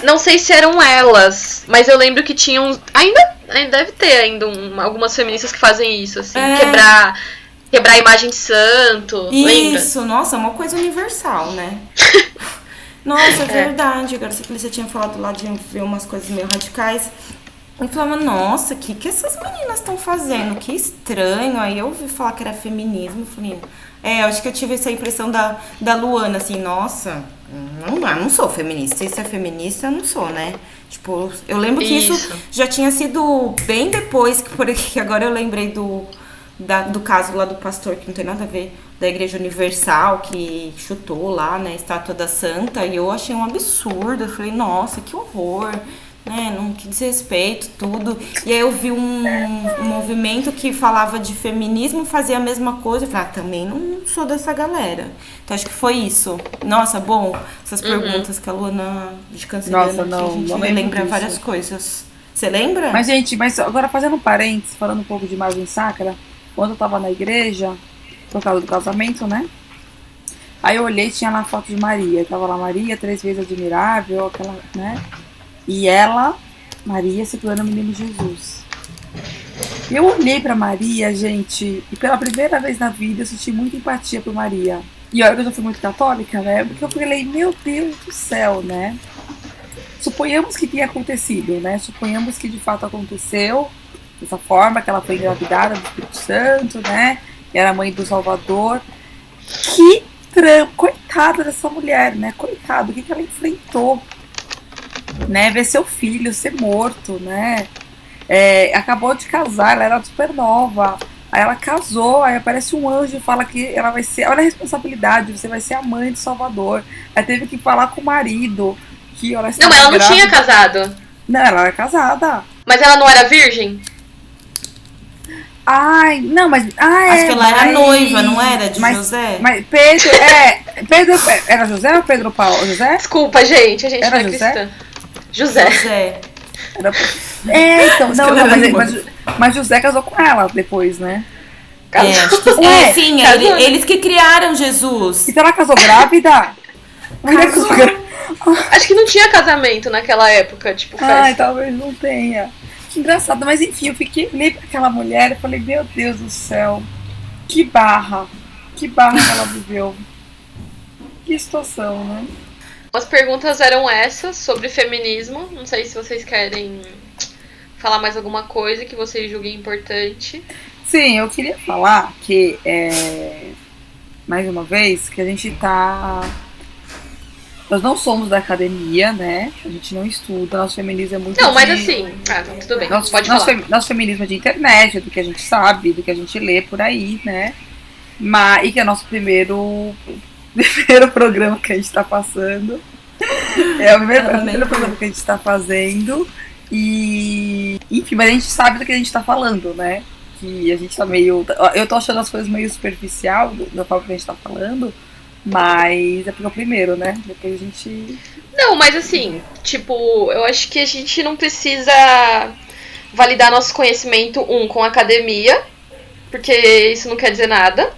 A: Não sei se eram elas, mas eu lembro que tinham. Ainda deve ter ainda algumas feministas que fazem isso, assim, quebrar a imagem de santo.
C: Isso,
A: lembra?
C: Nossa, é uma coisa universal, né? Nossa, é verdade. Agora você tinha falado lá de ver umas coisas meio radicais. Eu falava, nossa, o que essas meninas estão fazendo? Que estranho. Aí eu ouvi falar que era feminismo. Eu falei, eu acho que eu tive essa impressão da Luana, assim, nossa, não sou feminista. Se é feminista, eu não sou, né? Tipo, eu lembro que isso já tinha sido bem depois, que agora eu lembrei do caso lá do pastor, que não tem nada a ver, da Igreja Universal, que chutou lá, né, a estátua da Santa, e eu achei um absurdo. Eu falei, nossa, que horror. Que desrespeito, tudo. E aí eu vi um movimento que falava de feminismo, fazia a mesma coisa. Eu falei, também não sou dessa galera. Então acho que foi isso. Nossa, bom, essas perguntas que a Luana de Cancelando aqui, a gente lembra várias coisas. Você lembra?
B: Mas agora fazendo um parênteses, falando um pouco de imagem sacra, quando eu tava na igreja, por causa do casamento, né? Aí eu olhei, tinha lá a foto de Maria. Tava lá Maria, 3 vezes admirável, aquela, né? E ela, Maria, segurando o menino Jesus. Eu olhei pra Maria, gente, e pela primeira vez na vida eu senti muita empatia por Maria. E olha que eu já fui muito católica, né? Porque eu falei, meu Deus do céu, né? Suponhamos que tenha acontecido, né? Suponhamos que de fato aconteceu dessa forma, que ela foi engravidada do Espírito Santo, né? E era mãe do Salvador. Que coitada dessa mulher, né? Coitada, o que ela enfrentou? Né, ver seu filho ser morto, né? Acabou de casar, ela era super nova. Aí ela casou, aí aparece um anjo e fala que ela vai ser. Olha a responsabilidade, você vai ser a mãe de Salvador. Aí teve que falar com o marido. Que ela
A: não, ela não tinha casado.
B: Não, ela era casada.
A: Mas ela não era virgem?
B: Ai, não, mas.
C: Acho que ela era noiva, não era? De José?
B: Mas Pedro. Pedro. Era José ou Pedro Paulo? José?
A: Desculpa, gente, a gente
B: era
A: não é
B: José?
A: cristã. José.
B: Então, mas José casou com ela depois, né?
C: Sim, eles que criaram Jesus.
B: Então ela casou grávida?
A: Acho que não tinha casamento naquela época, tipo, festa.
B: Ai, talvez não tenha. Que engraçado, mas enfim, eu olhei pra aquela mulher e falei, meu Deus do céu, que barra que ela viveu. Que situação, né?
A: As perguntas eram essas, sobre feminismo. Não sei se vocês querem falar mais alguma coisa que vocês julguem importante.
B: Sim, eu queria falar que mais uma vez, que a gente tá... Nós não somos da academia, né? A gente não estuda, nosso feminismo é muito...
A: Não, mas assim... Ah, não, tudo bem,
B: Nosso,
A: pode
B: nosso,
A: falar.
B: nosso feminismo é de internet, é do que a gente sabe, do que a gente lê por aí, né? Mas, e que é nosso primeiro programa que a gente tá passando. É o primeiro programa que a gente tá fazendo. E... Enfim, mas a gente sabe do que a gente tá falando, né? Que a gente tá meio... Eu tô achando as coisas meio superficial da forma que a gente tá falando. Mas é porque é o primeiro, né? Depois a gente...
A: Não, mas assim, tipo, eu acho que a gente não precisa validar nosso conhecimento, com a academia, porque isso não quer dizer nada.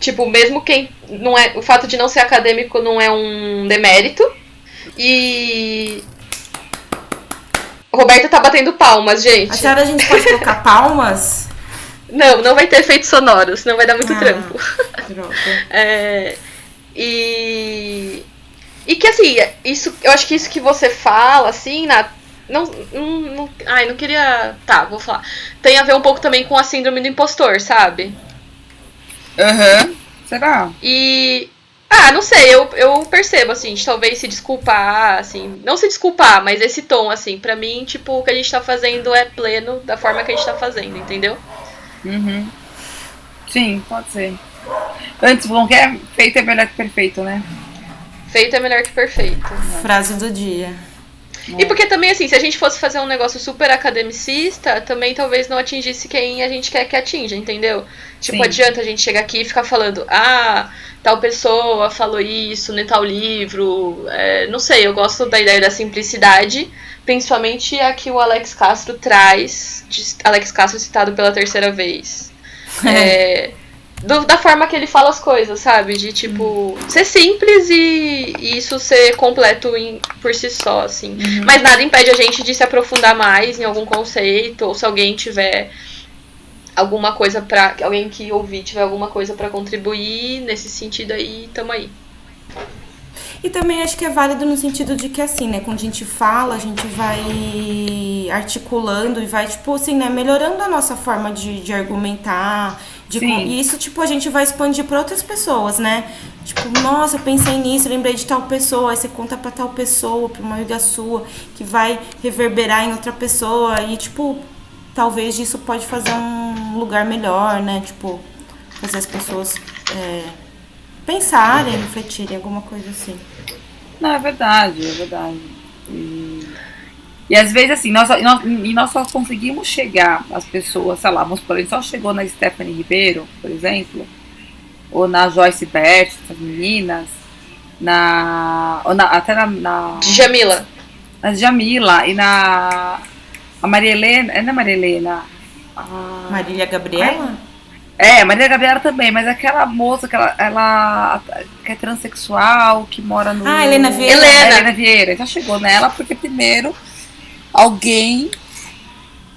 A: Tipo, mesmo quem não é... O fato de não ser acadêmico não é um demérito. E... Roberta tá batendo palmas, gente.
C: A senhora, a gente pode colocar palmas?
A: Não vai ter efeitos sonoros, senão vai dar muito trampo.
C: Droga.
A: E que assim, isso, eu acho que isso que você fala, assim, não queria... Tá, vou falar. Tem a ver um pouco também com a síndrome do impostor, sabe?
B: Será?
A: E... não sei, eu percebo, assim, de talvez se desculpar, assim... Não se desculpar, mas esse tom, assim, pra mim, tipo, o que a gente tá fazendo é pleno da forma que a gente tá fazendo, entendeu?
B: Sim, pode ser. Antes, bom, que é feito é melhor que perfeito, né?
A: Feito é melhor que perfeito.
C: Frase do dia.
A: E porque também, assim, se a gente fosse fazer um negócio super academicista, também talvez não atingisse quem a gente quer que atinja, entendeu? Tipo,
B: Sim.
A: Adianta a gente chegar aqui e ficar falando, tal pessoa falou isso em tal livro. Não sei, eu gosto da ideia da simplicidade, principalmente a que o Alex Castro traz, Alex Castro citado pela terceira vez. Da forma que ele fala as coisas, sabe? De, tipo, ser simples e isso ser completo por si só, assim. Mas nada impede a gente de se aprofundar mais em algum conceito, ou se alguém tiver alguma coisa alguém que ouvir tiver alguma coisa pra contribuir nesse sentido aí, tamo aí.
C: E também acho que é válido no sentido de que, assim, né, quando a gente fala, a gente vai articulando e vai, tipo, assim, né, melhorando a nossa forma de argumentar. E isso, tipo, a gente vai expandir para outras pessoas, né? Tipo, nossa, eu pensei nisso, lembrei de tal pessoa, aí você conta pra tal pessoa, pra uma amiga sua, que vai reverberar em outra pessoa. E, tipo, talvez isso pode fazer um lugar melhor, né? Tipo, fazer as pessoas pensarem, refletirem, alguma coisa assim.
B: Não, é verdade. E às vezes, assim, nós só conseguimos chegar às pessoas, sei lá, vamos por exemplo, só chegou na Stephanie Ribeiro, por exemplo, ou na Joyce Bert, essas meninas, até na
A: Djamila.
B: Na Djamila e a Maria Helena, não é Maria Helena?
C: Marília Gabriela?
B: A Marília Gabriela também, mas aquela moça que ela que é transexual, que mora no...
C: Helena Vieira.
B: Helena Vieira, já chegou nela porque primeiro alguém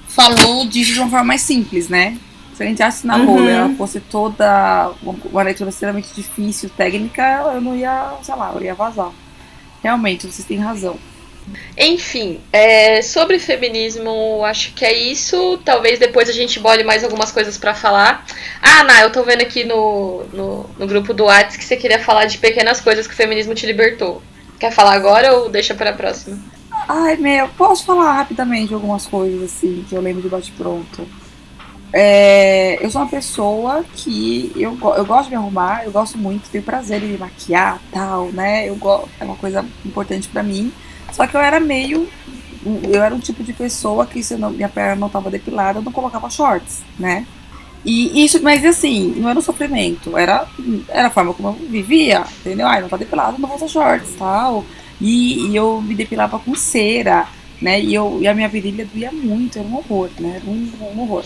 B: falou disso de uma forma mais simples, né? Se a gente assinar rola, ela fosse toda uma leitura extremamente difícil, técnica, eu não ia, sei lá, eu ia vazar. Realmente, vocês têm razão.
A: Enfim, sobre feminismo, acho que é isso. Talvez depois a gente bole mais algumas coisas pra falar. Ná, eu tô vendo aqui no grupo do WhatsApp que você queria falar de pequenas coisas que o feminismo te libertou. Quer falar agora ou deixa pra próxima?
B: Posso falar rapidamente algumas coisas assim que eu lembro de bate-pronto. Eu sou uma pessoa que eu gosto de me arrumar, eu gosto muito, tenho prazer em me maquiar, tal, né? É uma coisa importante pra mim. Só que eu era um tipo de pessoa que se minha perna não estava depilada, eu não colocava shorts, né? E isso, mas assim, não era um sofrimento, era a forma como eu vivia, entendeu? Não tá depilado, não vou usar shorts, tal. E eu me depilava com cera, né? E a minha virilha doía muito, era um horror, né? Era um horror.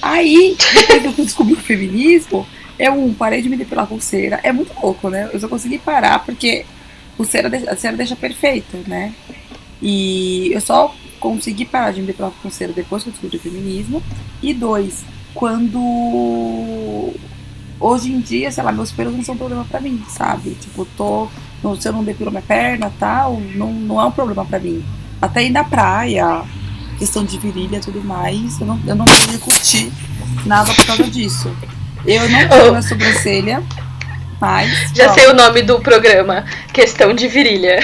B: Aí, depois que eu descobri o feminismo, eu parei de me depilar com cera. É muito louco, né? Eu só consegui parar porque a cera deixa perfeito, né? E eu só consegui parar de me depilar com cera depois que eu descobri o feminismo. E 2, quando hoje em dia, sei lá, meus pelos não são problema pra mim, sabe? Tipo, se eu não depilo minha perna e tal, não é um problema pra mim. Até ir na praia, questão de virilha e tudo mais, eu não vou curtir nada por causa disso. Eu não tenho minha sobrancelha. Mas,
A: Já sei o nome do programa. Questão de virilha.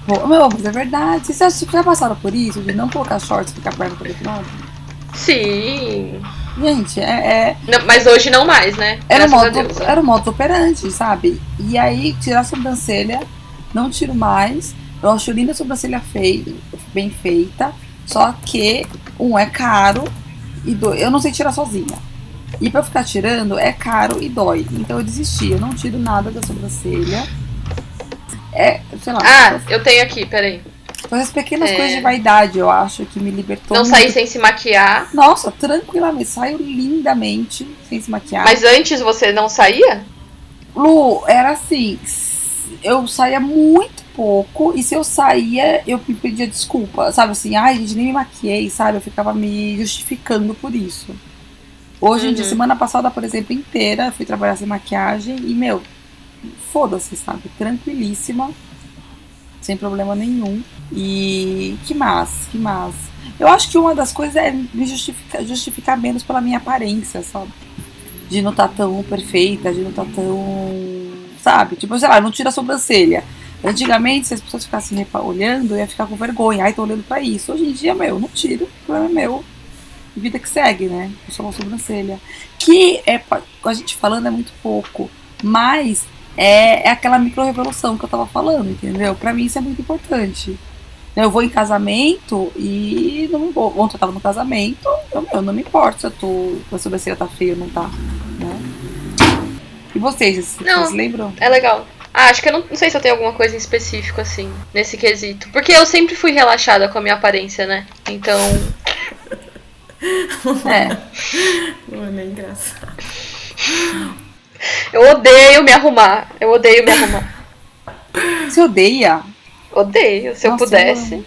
B: Meu, mas é verdade. Vocês já passaram por isso? De não colocar shorts e ficar perto do outro lado?
A: Sim.
B: Gente,
A: Não, mas hoje não mais, né? Graças a Deus.
B: Era o modus operandi, sabe? E aí, tirar a sobrancelha, não tiro mais. Eu acho linda a sobrancelha bem feita. Só que, é caro e eu não sei tirar sozinha. E pra eu ficar tirando, é caro e dói. Então eu desisti, eu não tiro nada da sobrancelha. Sei lá.
A: Eu tenho aqui, peraí.
B: Essas pequenas coisas de vaidade, eu acho, que me libertou.
A: Não sair sem se maquiar.
B: Nossa, tranquilamente, saio lindamente, sem se maquiar.
A: Mas antes você não saía?
B: Lu, era assim, eu saía muito pouco, e se eu saía, eu me pedia desculpa, sabe assim, gente, nem me maquiei, sabe, eu ficava me justificando por isso. Hoje em dia, semana passada, por exemplo, inteira, eu fui trabalhar sem maquiagem, e, foda-se, sabe, tranquilíssima, sem problema nenhum, e que massa. Eu acho que uma das coisas é me justificar menos pela minha aparência, sabe, de não estar tão perfeita, de não estar tão, sabe, tipo, sei lá, não tira a sobrancelha. Antigamente, se as pessoas ficassem olhando, eu ia ficar com vergonha. Tô olhando pra isso. Hoje em dia, não tiro, o problema é meu. Vida que segue, né? Eu sou uma sobrancelha. Que, a gente falando, é muito pouco. Mas é aquela micro-revolução que eu tava falando, entendeu? Pra mim isso é muito importante. Eu vou em casamento e não vou. Ontem eu tava no casamento, eu não me importo se a sobrancelha tá feia ou não tá, né? E vocês lembram?
A: É legal. Acho que eu não sei se eu tenho alguma coisa em específico, assim, nesse quesito. Porque eu sempre fui relaxada com a minha aparência, né? Então.
C: Mano, é engraçado.
A: Eu odeio me arrumar.
B: Você odeia?
A: Odeio, se eu pudesse.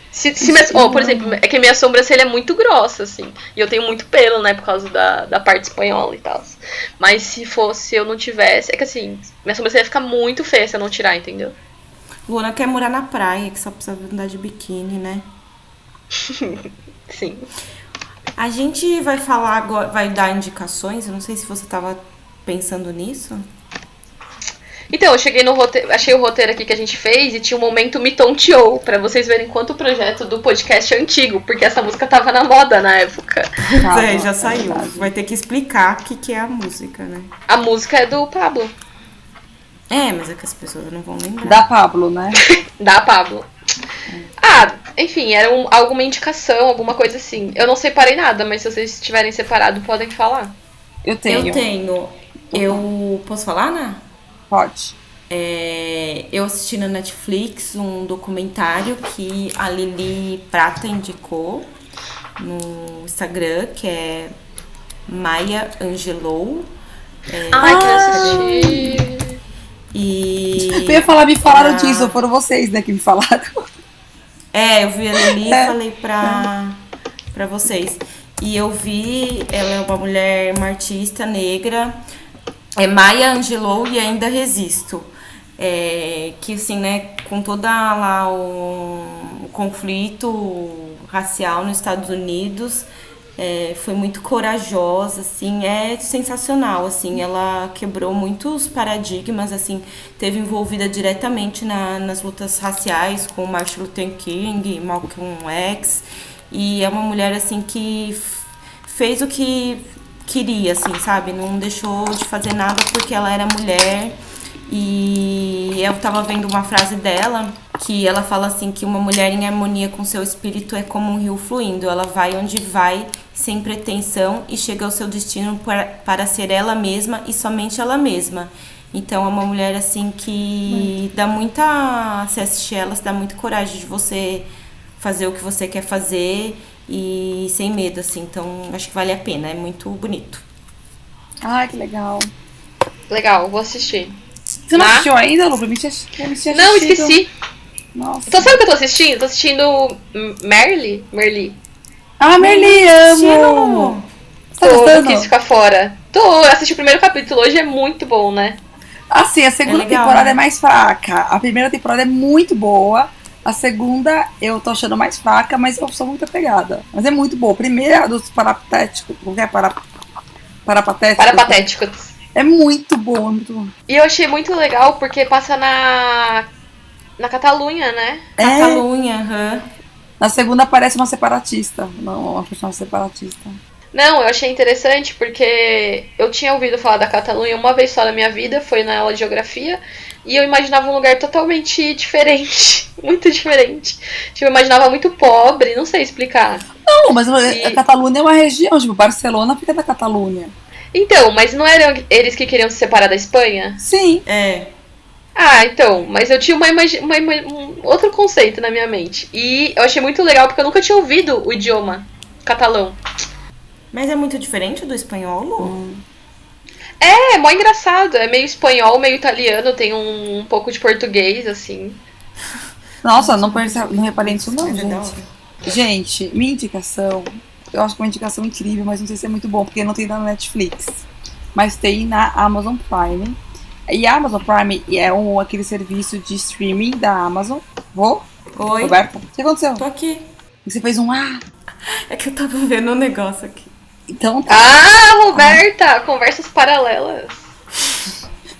A: Por exemplo, é que minha sobrancelha é muito grossa, assim. E eu tenho muito pelo, né, por causa da parte espanhola e tal. Mas se eu não tivesse. É que assim, minha sobrancelha fica muito feia se eu não tirar, entendeu?
C: Luana quer morar na praia, que só precisa andar de biquíni, né?
A: Sim.
C: A gente vai falar agora, vai dar indicações. Eu não sei se você tava pensando nisso.
A: Então, eu cheguei no roteiro, achei o roteiro aqui que a gente fez e tinha um momento me tonteou, pra vocês verem quanto o projeto do podcast é antigo, porque essa música tava na moda na época.
C: Já saiu. Vai ter que explicar o que é a música, né?
A: A música é do Pablo.
C: Mas é que as pessoas não vão lembrar.
B: Da Pablo, né?
A: Da Pablo. Enfim, era alguma indicação, alguma coisa assim. Eu não separei nada, mas se vocês tiverem separado, podem falar.
B: Eu tenho.
C: Eu posso falar, Ana?
B: Pode.
C: Eu assisti na Netflix um documentário que a Lili Prata indicou no Instagram, que é Maya Angelou.
A: Que eu assisti.
C: E
B: eu ia falar, me falaram disso, foram vocês, né, que me falaram.
C: Eu vi a Lili e falei pra vocês. E eu vi, ela é uma artista negra. Maya Angelou e Ainda Resisto. Que assim, né, com toda lá o conflito racial nos Estados Unidos, foi muito corajosa, assim, é sensacional, assim, ela quebrou muitos paradigmas, assim, teve envolvida diretamente nas lutas raciais com Martin Luther King, Malcolm X, e é uma mulher, assim, que fez o que queria, assim, sabe? Não deixou de fazer nada porque ela era mulher. E eu tava vendo uma frase dela que ela fala assim, que uma mulher em harmonia com seu espírito é como um rio fluindo. Ela vai onde vai, sem pretensão, e chega ao seu destino para ser ela mesma e somente ela mesma. Então é uma mulher assim que dá muita... Se assistir ela, dá muita coragem de você fazer o que você quer fazer e sem medo, assim. Então acho que vale a pena, é muito bonito.
B: Que legal.
A: Legal, vou assistir.
B: Você não assistiu ainda, Lu?
A: Não, esqueci.
B: Nossa.
A: Então sabe o que eu tô assistindo? Tô assistindo Merli.
B: Merli, amo!
A: Tá gostando? Não quis ficar fora. Eu assisti o primeiro capítulo hoje, é muito bom, né?
B: Assim, a segunda temporada é mais fraca. A primeira temporada é muito boa. A segunda eu tô achando mais fraca, mas eu sou muito apegada. Mas é muito boa. A primeira dos parapatéticos. Como é? Parapatéticos. É muito bom, é muito bom.
A: E eu achei muito legal porque passa na Catalunha, né?
C: Catalunha, aham.
B: Na segunda aparece uma separatista. Não, uma personagem separatista.
A: Não, eu achei interessante porque eu tinha ouvido falar da Catalunha uma vez só na minha vida, foi na aula de geografia, e eu imaginava um lugar totalmente diferente, muito diferente. Tipo, eu imaginava muito pobre, não sei explicar.
B: Não, mas a Catalunha é uma região, tipo, Barcelona fica da Catalunha.
A: Então, mas não eram eles que queriam se separar da Espanha?
B: Sim.
C: É.
A: Ah, então, mas eu tinha um outro conceito na minha mente. E eu achei muito legal porque eu nunca tinha ouvido o idioma catalão.
C: Mas é muito diferente do espanhol?
A: É mó engraçado. É meio espanhol, meio italiano, tem um pouco de português, assim.
B: Nossa, não reparei nisso não,
C: Mas é da
B: gente.
C: hora.
B: Gente, minha indicação, eu acho que é uma indicação incrível, mas não sei se é muito bom, porque não tem na Netflix. Mas tem na Amazon Prime. E a Amazon Prime é aquele serviço de streaming da Amazon. Vou?
C: Oi.
B: Roberta? O que aconteceu?
C: Tô aqui.
B: Você fez um
C: É que eu tava vendo um negócio aqui.
B: Então tá.
A: Ah, Roberta! Conversas paralelas.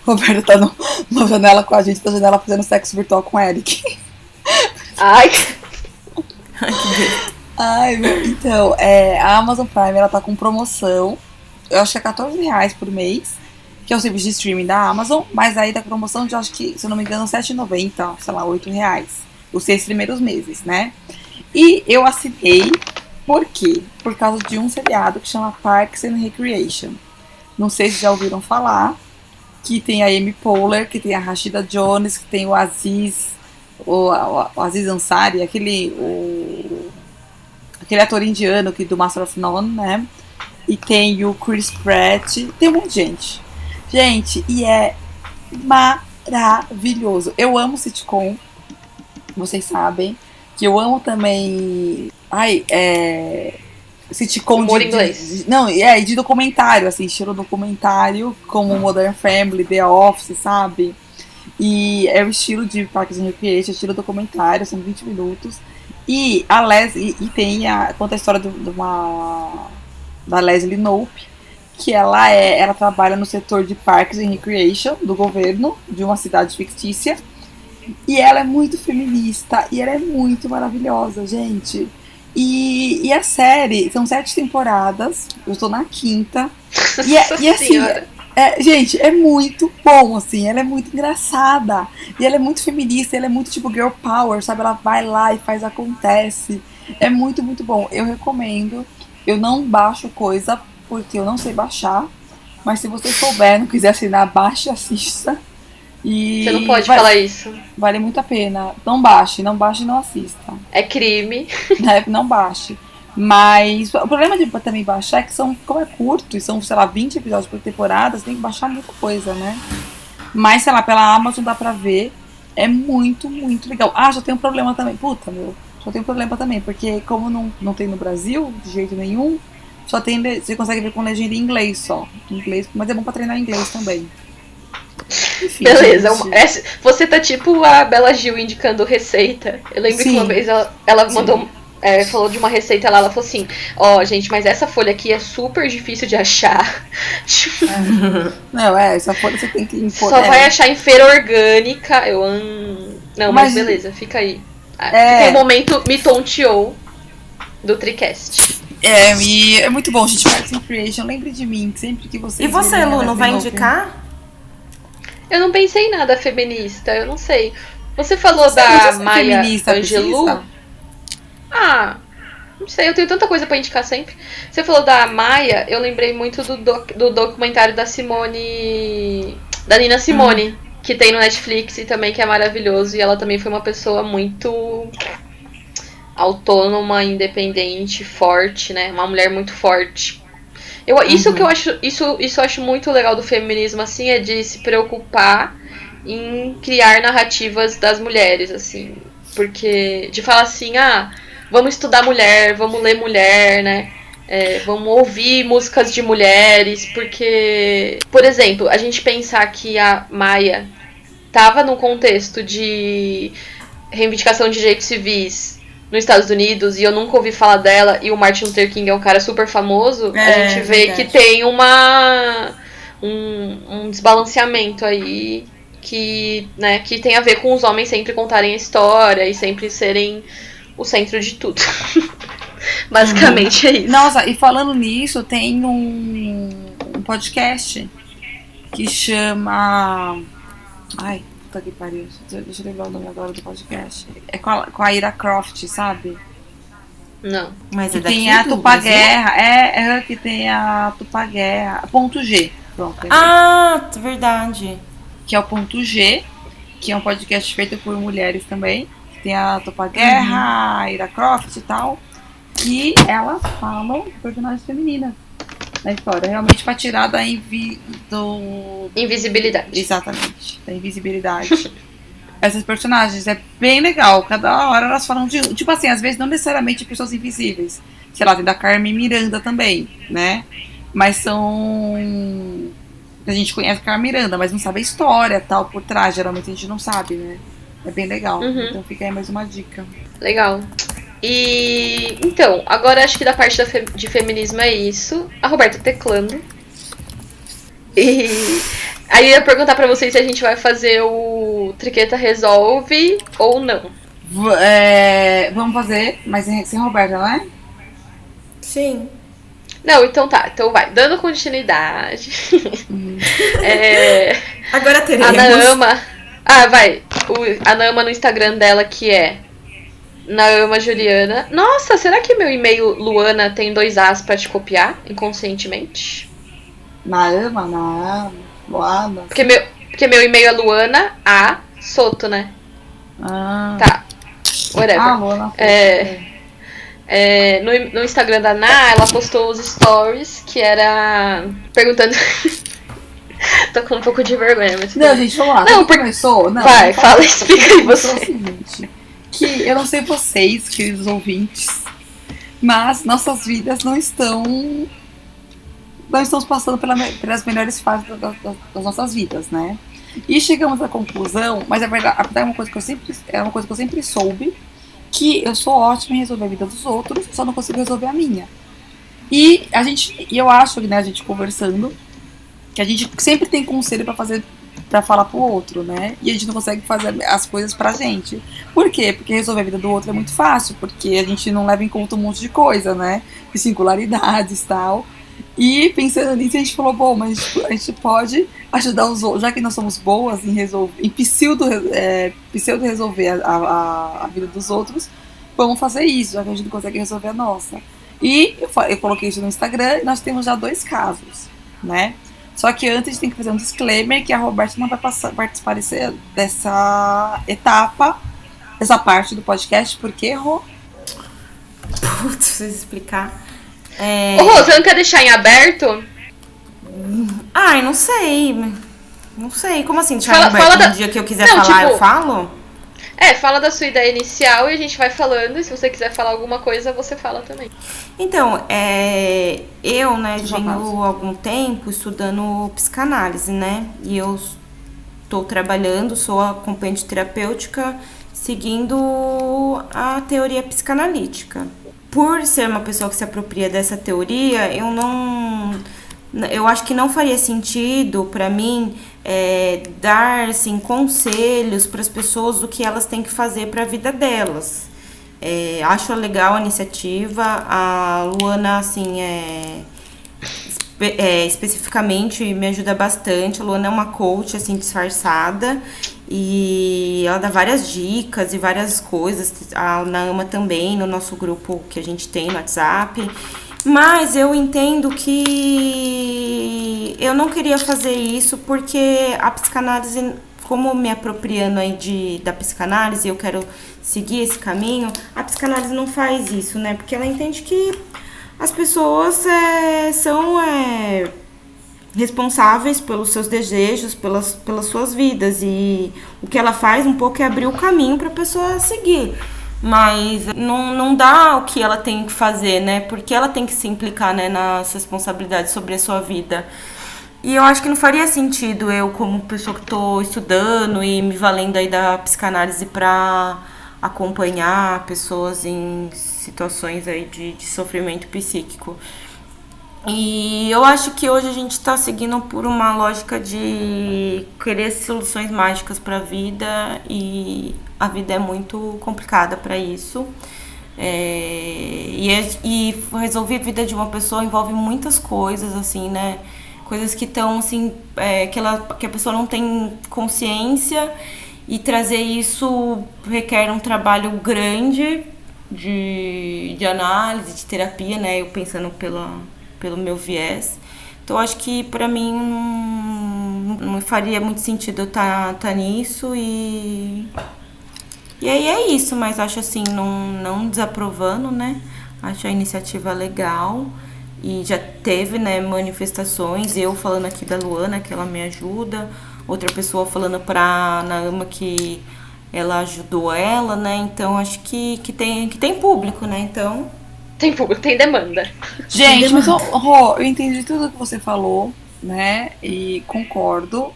B: Roberta tá numa janela com a gente, na janela fazendo sexo virtual com o Eric.
A: Ai,
B: Ai, meu. Então, a Amazon Prime, ela tá com promoção. Eu acho que é R$14 por mês. Que é o serviço de streaming da Amazon. Mas aí da promoção de, acho que, se eu não me engano, R$7,90, sei lá, R$8. Os 6 primeiros meses, né? E eu assinei, por quê? Por causa de um seriado que chama Parks and Recreation. Não sei se já ouviram falar. Que tem a Amy Poehler, que tem a Rashida Jones, que tem o Aziz, o Aziz Ansari, aquele ator indiano que do Master of None, né? E tem o Chris Pratt, tem um monte de gente. Gente, e é maravilhoso. Eu amo sitcom, vocês sabem. Que eu amo também. Sitcom
A: humor inglês.
B: de documentário, assim, estilo documentário, como Modern Family, The Office, sabe? E é o estilo de Parks and Recreation, estilo documentário, são 20 minutos. E a Leslie, conta a história da Leslie Knope, que ela trabalha no setor de Parks and Recreation do governo, de uma cidade fictícia. E ela é muito feminista, e ela é muito maravilhosa, gente. E a série, são 7 temporadas, eu tô na 5ª. E assim, gente, é muito bom, assim, ela é muito engraçada. E ela é muito feminista, ela é muito tipo girl power, sabe? Ela vai lá e faz, acontece. É muito, muito bom. Eu recomendo. Eu não baixo coisa, porque eu não sei baixar. Mas se você souber, não quiser assinar, baixe e assista. E
A: você não pode falar isso.
B: Vale muito a pena. Não baixe e não assista.
A: É crime.
B: Não baixe. Mas o problema de também baixar é que como é curto e são, sei lá, 20 episódios por temporada, você tem que baixar muita coisa, né? Mas, sei lá, pela Amazon dá pra ver. É muito, muito legal. Ah, já tem um problema também. Puta, meu. Já tem um problema também, porque como não tem no Brasil, de jeito nenhum, você consegue ver com legenda em inglês só. Inglês, mas é bom pra treinar inglês também. Enfim,
A: beleza, você tá tipo a Bela Gil indicando receita. Eu lembro que uma vez ela mandou, falou de uma receita lá, ela falou assim, gente, mas essa folha aqui é super difícil de achar.
B: Não, essa folha você tem que impor.
A: Só vai achar em feira orgânica. Não, mas beleza, fica aí. Fica o momento me tonteou do TriCast.
B: E é muito bom, gente. Parks and Recreation, lembre de mim, sempre que vocês.
C: E você, Lu, não vai indicar?
A: Eu não pensei em nada feminista, eu não sei. Você falou da Maya Angelou? Não sei, eu tenho tanta coisa pra indicar sempre. Você falou da Maya, eu lembrei muito do documentário da Simone. Da Nina Simone, que tem no Netflix e também que é maravilhoso. E ela também foi uma pessoa muito autônoma, independente, forte, né? Uma mulher muito forte. Isso que eu acho, isso eu acho muito legal do feminismo, assim, é de se preocupar em criar narrativas das mulheres, assim. Porque de falar assim, vamos estudar mulher, vamos ler mulher, né? Vamos ouvir músicas de mulheres, porque, por exemplo, a gente pensar que a Maya estava num contexto de reivindicação de direitos civis nos Estados Unidos e eu nunca ouvi falar dela, e o Martin Luther King é um cara super famoso, a gente vê que tem uma um desbalanceamento aí que, né, que tem a ver com os homens sempre contarem a história e sempre serem o centro de tudo. Basicamente é isso.
B: Nossa, e falando nisso, tem um podcast que chama... Ai, puta que pariu. Deixa eu lembrar o nome agora do podcast. É com a Ira Croft, sabe?
A: Não.
C: Mas
B: Que
C: é daqui
B: tem a
C: do
B: Tupá
C: Brasil?
B: Guerra. É que tem a Tupá Guerra. Ponto G. Pronto.
C: Ah, verdade.
B: Que é o Ponto G, que é um podcast feito por mulheres também. Tem a Tupá Guerra, a Ira Croft e tal. Que elas falam de personagens femininas na história. Realmente pra tirar da
A: Invisibilidade.
B: Exatamente, da invisibilidade. Essas personagens, é bem legal. Cada hora elas falam de... Tipo assim, às vezes não necessariamente de pessoas invisíveis. Sei lá, tem da Carmen Miranda também, né? Mas são... A gente conhece a Carmen Miranda, mas não sabe a história tal por trás. Geralmente a gente não sabe, né? É bem legal. Então fica aí mais uma dica.
A: Legal. E então, agora acho que da parte de feminismo é isso. A Roberta teclando. E aí eu ia perguntar pra vocês se a gente vai fazer o Triqueta Resolve ou não.
B: Vamos fazer, mas sem Roberta, não é?
C: Sim.
A: Não, então tá. Então vai. Dando continuidade.
C: Agora teremos.
A: A Naama. Ah, vai. A Naama no Instagram dela, que é Naama Juliana. Nossa, será que meu e-mail Luana tem 2 As pra te copiar inconscientemente?
B: Naama, Luana.
A: Porque meu e-mail é Luana A Soto, né?
B: Ah.
A: Tá. Whatever.
B: Luana.
A: No Instagram da Ná, ela postou os stories que era perguntando. Tô com um pouco de vergonha, mas.
B: Não, gente, vamos lá.
A: Não,
B: começou? Não,
A: vai, fala, explica aí você.
B: É o seguinte, que eu não sei vocês, queridos ouvintes, mas nossas vidas não estamos passando pelas melhores fases das nossas vidas, né? E chegamos à conclusão, mas é verdade, é uma coisa que eu sempre soube, que eu sou ótima em resolver a vida dos outros, só não consigo resolver a minha. E eu acho que, né, a gente conversando, que a gente sempre tem conselho pra falar pro outro, né? E a gente não consegue fazer as coisas pra gente. Por quê? Porque resolver a vida do outro é muito fácil, porque a gente não leva em conta um monte de coisa, né? De singularidades e tal. E pensando nisso, a gente falou, bom, mas a gente pode ajudar os outros, já que nós somos boas em pseudo resolver a vida dos outros, vamos fazer isso, já que a gente não consegue resolver a nossa. E eu coloquei isso no Instagram e nós temos já 2 casos, né? Só que antes a gente tem que fazer um disclaimer que a Roberta não vai participar dessa etapa, dessa parte do podcast, porque errou.
C: Putz, preciso explicar.
A: Ô, Rô, você não quer deixar em aberto?
C: Ai, não sei. Não sei. Como assim, deixar
A: Fala-
C: em aberto?
A: fala da-
C: No dia que eu quiser
A: Não,
C: falar,
A: tipo-
C: eu falo?
A: Fala da sua ideia inicial e a gente vai falando. E se você quiser falar alguma coisa, você fala também.
C: Então, eu, né,
B: Já
C: venho
B: faz.
C: há algum tempo estudando psicanálise, né? E eu estou trabalhando, sou acompanhante terapêutica, seguindo a teoria psicanalítica. Por ser uma pessoa que se apropria dessa teoria, eu acho que não faria sentido para mim dar assim, conselhos para as pessoas do que elas têm que fazer para a vida delas. Acho legal a iniciativa. A Luana, assim, especificamente me ajuda bastante. A Luana é uma coach, assim, disfarçada. E ela dá várias dicas e várias coisas. A Naama também, no nosso grupo que a gente tem no WhatsApp. Mas eu entendo que eu não queria fazer isso porque a psicanálise, como me apropriando aí da psicanálise, eu quero seguir esse caminho, a psicanálise não faz isso, né? Porque ela entende que as pessoas são responsáveis pelos seus desejos, pelas suas vidas. E o que ela faz um pouco é abrir o caminho para a pessoa seguir. Mas não dá o que ela tem que fazer, né? Porque ela tem que se implicar, né, nas responsabilidades sobre a sua vida. E eu acho que não faria sentido eu, como pessoa que estou estudando e me valendo aí da psicanálise para acompanhar pessoas em situações aí de sofrimento psíquico. E eu acho que hoje a gente tá seguindo por uma lógica de querer soluções mágicas pra vida e a vida é muito complicada pra isso. E resolver a vida de uma pessoa envolve muitas coisas, assim, né? Coisas que estão, assim, que a pessoa não tem consciência, e trazer isso requer um trabalho grande de análise, de terapia, né? Eu pensando pelo meu viés. Então, acho que pra mim não faria muito sentido eu tá nisso e aí é isso, mas acho assim, não desaprovando, né? Acho a iniciativa legal e já teve, né, manifestações, eu falando aqui da Luana, que ela me ajuda, outra pessoa falando pra Naama que ela ajudou ela, né? Então acho que tem público, né? Então.
A: Tem público, tem demanda.
B: Gente, mas Rô, eu entendi tudo que você falou, né? E concordo.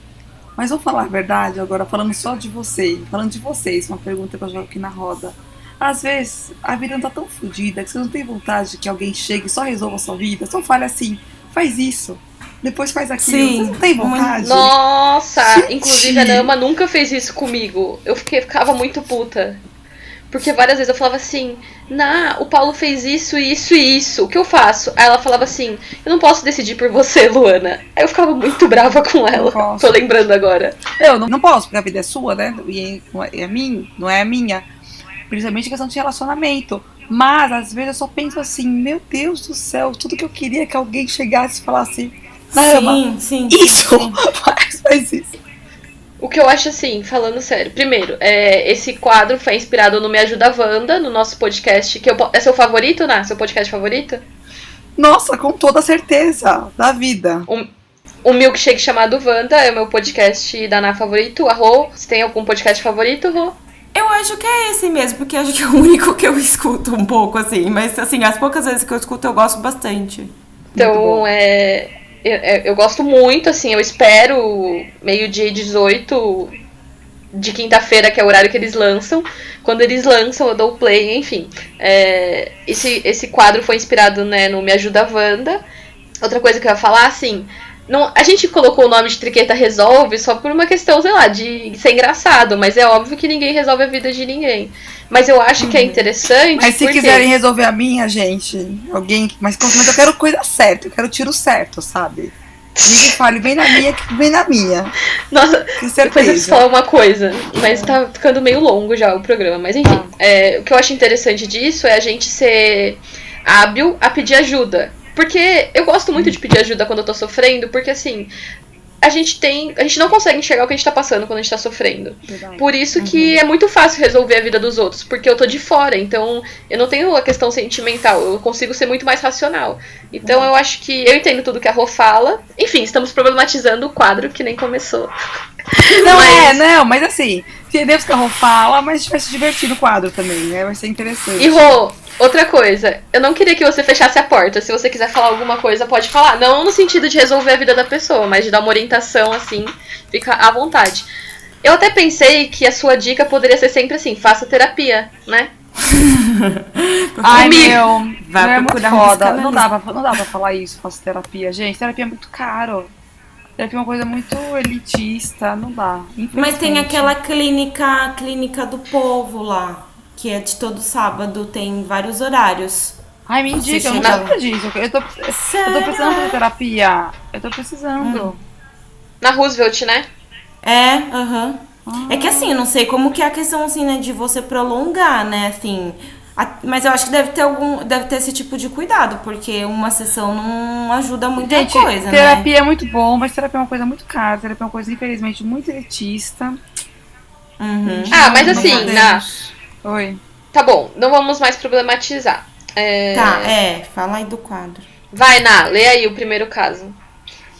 B: Mas vou falar a verdade agora, falando só de você, falando de vocês, uma pergunta que eu jogo aqui na roda. Às vezes, a vida não tá tão fodida que você não tem vontade de que alguém chegue e só resolva a sua vida. Só fale assim, faz isso, depois faz aquilo.
C: Sim,
B: você não tem vontade?
A: Nossa,
B: Gente.
A: inclusive a Nama nunca fez isso comigo. Eu ficava muito puta. Porque várias vezes eu falava assim, o Paulo fez isso, isso e isso, o que eu faço? Aí ela falava assim, eu não posso decidir por você, Luana. Aí eu ficava muito brava com ela, tô lembrando agora.
B: Eu não posso, porque a vida é sua, né? E não é a minha. Principalmente questão de relacionamento. Mas, às vezes, eu só penso assim, meu Deus do céu, tudo que eu queria é que alguém chegasse e falasse,
C: sim,
B: isso,
C: sim.
B: faz isso.
A: O que eu acho assim, falando sério, primeiro, esse quadro foi inspirado no Me Ajuda Wanda, no nosso podcast, que é seu favorito, Ná? Seu podcast favorito?
B: Nossa, com toda certeza, da vida.
A: Um milkshake chamado Wanda é o meu podcast da Ná favorito. A Rô, você tem algum podcast favorito, Rô?
C: Eu acho que é esse mesmo, porque acho que é o único que eu escuto um pouco, assim. Mas, assim, as poucas vezes que eu escuto, eu gosto bastante.
A: Então, eu gosto muito, assim, eu espero meio-dia e 18 de quinta-feira, que é o horário que eles lançam. Quando eles lançam, eu dou o play, enfim. Esse quadro foi inspirado, né, no Me Ajuda Wanda. Outra coisa que eu ia falar, assim, a gente colocou o nome de Triqueta Resolve só por uma questão, sei lá, de ser engraçado, mas é óbvio que ninguém resolve a vida de ninguém. Mas eu acho que é interessante.
B: Mas se quiserem resolver a minha, gente, mas eu quero coisa certa, eu quero tiro certo, sabe? Ninguém fale, vem na minha, que vem na minha.
A: Nossa, depois eu preciso falar uma coisa, mas tá ficando meio longo já o programa. Mas enfim, o que eu acho interessante disso é a gente ser hábil a pedir ajuda. Porque eu gosto muito de pedir ajuda quando eu tô sofrendo, porque assim, a gente não consegue enxergar o que a gente tá passando quando a gente tá sofrendo. Verdade. Por isso que é muito fácil resolver a vida dos outros, porque eu tô de fora, então eu não tenho a questão sentimental, eu consigo ser muito mais racional. Então eu acho que eu entendo tudo que a Rô fala. Enfim, estamos problematizando o quadro que nem começou.
B: Mas assim, entendemos que a Rô fala, mas a gente vai se divertir no quadro também, né? Vai ser interessante.
A: E Rô, outra coisa, eu não queria que você fechasse a porta. Se você quiser falar alguma coisa, pode falar. Não no sentido de resolver a vida da pessoa, mas de dar uma orientação, assim, fica à vontade. Eu até pensei que a sua dica poderia ser sempre assim, faça terapia, né?
B: Ai, meu,
C: vai
B: procurar foda. Não dá pra falar isso, faço terapia. Gente, terapia é muito caro. Terapia é uma coisa muito elitista, não dá.
C: Mas tem aquela clínica do povo lá, que é de todo sábado, tem vários horários.
B: Ai, me indica, eu não sabia disso. Eu tô precisando fazer terapia. Eu tô precisando.
A: Na Roosevelt, né?
C: É que assim, eu não sei como que é a questão, assim, né, de você prolongar, né, assim. Mas eu acho que deve ter esse tipo de cuidado, porque uma sessão não ajuda muita coisa,
B: terapia
C: né?
B: É muito bom, mas terapia é uma coisa muito cara. Terapia é uma coisa, infelizmente, muito elitista.
A: Mas assim,
B: Oi.
A: Tá bom, não vamos mais problematizar.
C: Fala aí do quadro.
A: Vai, lê aí o primeiro caso.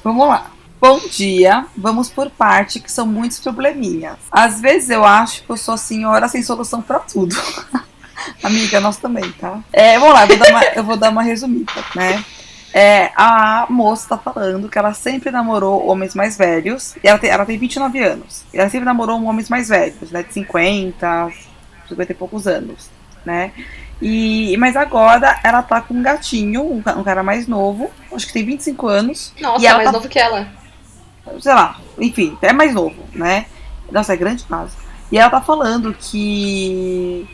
B: Vamos lá. Bom dia, vamos por parte, que são muitos probleminhas. Às vezes eu acho que eu sou a senhora sem solução pra tudo. Amiga, nós também, tá? Vamos lá, eu vou dar uma resumida, né? A moça tá falando que ela sempre namorou homens mais velhos. E ela tem 29 anos. E ela sempre namorou homens mais velhos, né? De 50 e poucos anos. né? Mas agora ela tá com um gatinho, um cara mais novo, acho que tem 25 anos.
A: Nossa,
B: e ela
A: mais
B: tá,
A: novo que ela.
B: sei lá, enfim, é mais novo, né? Nossa, é grande caso. E ela tá falando que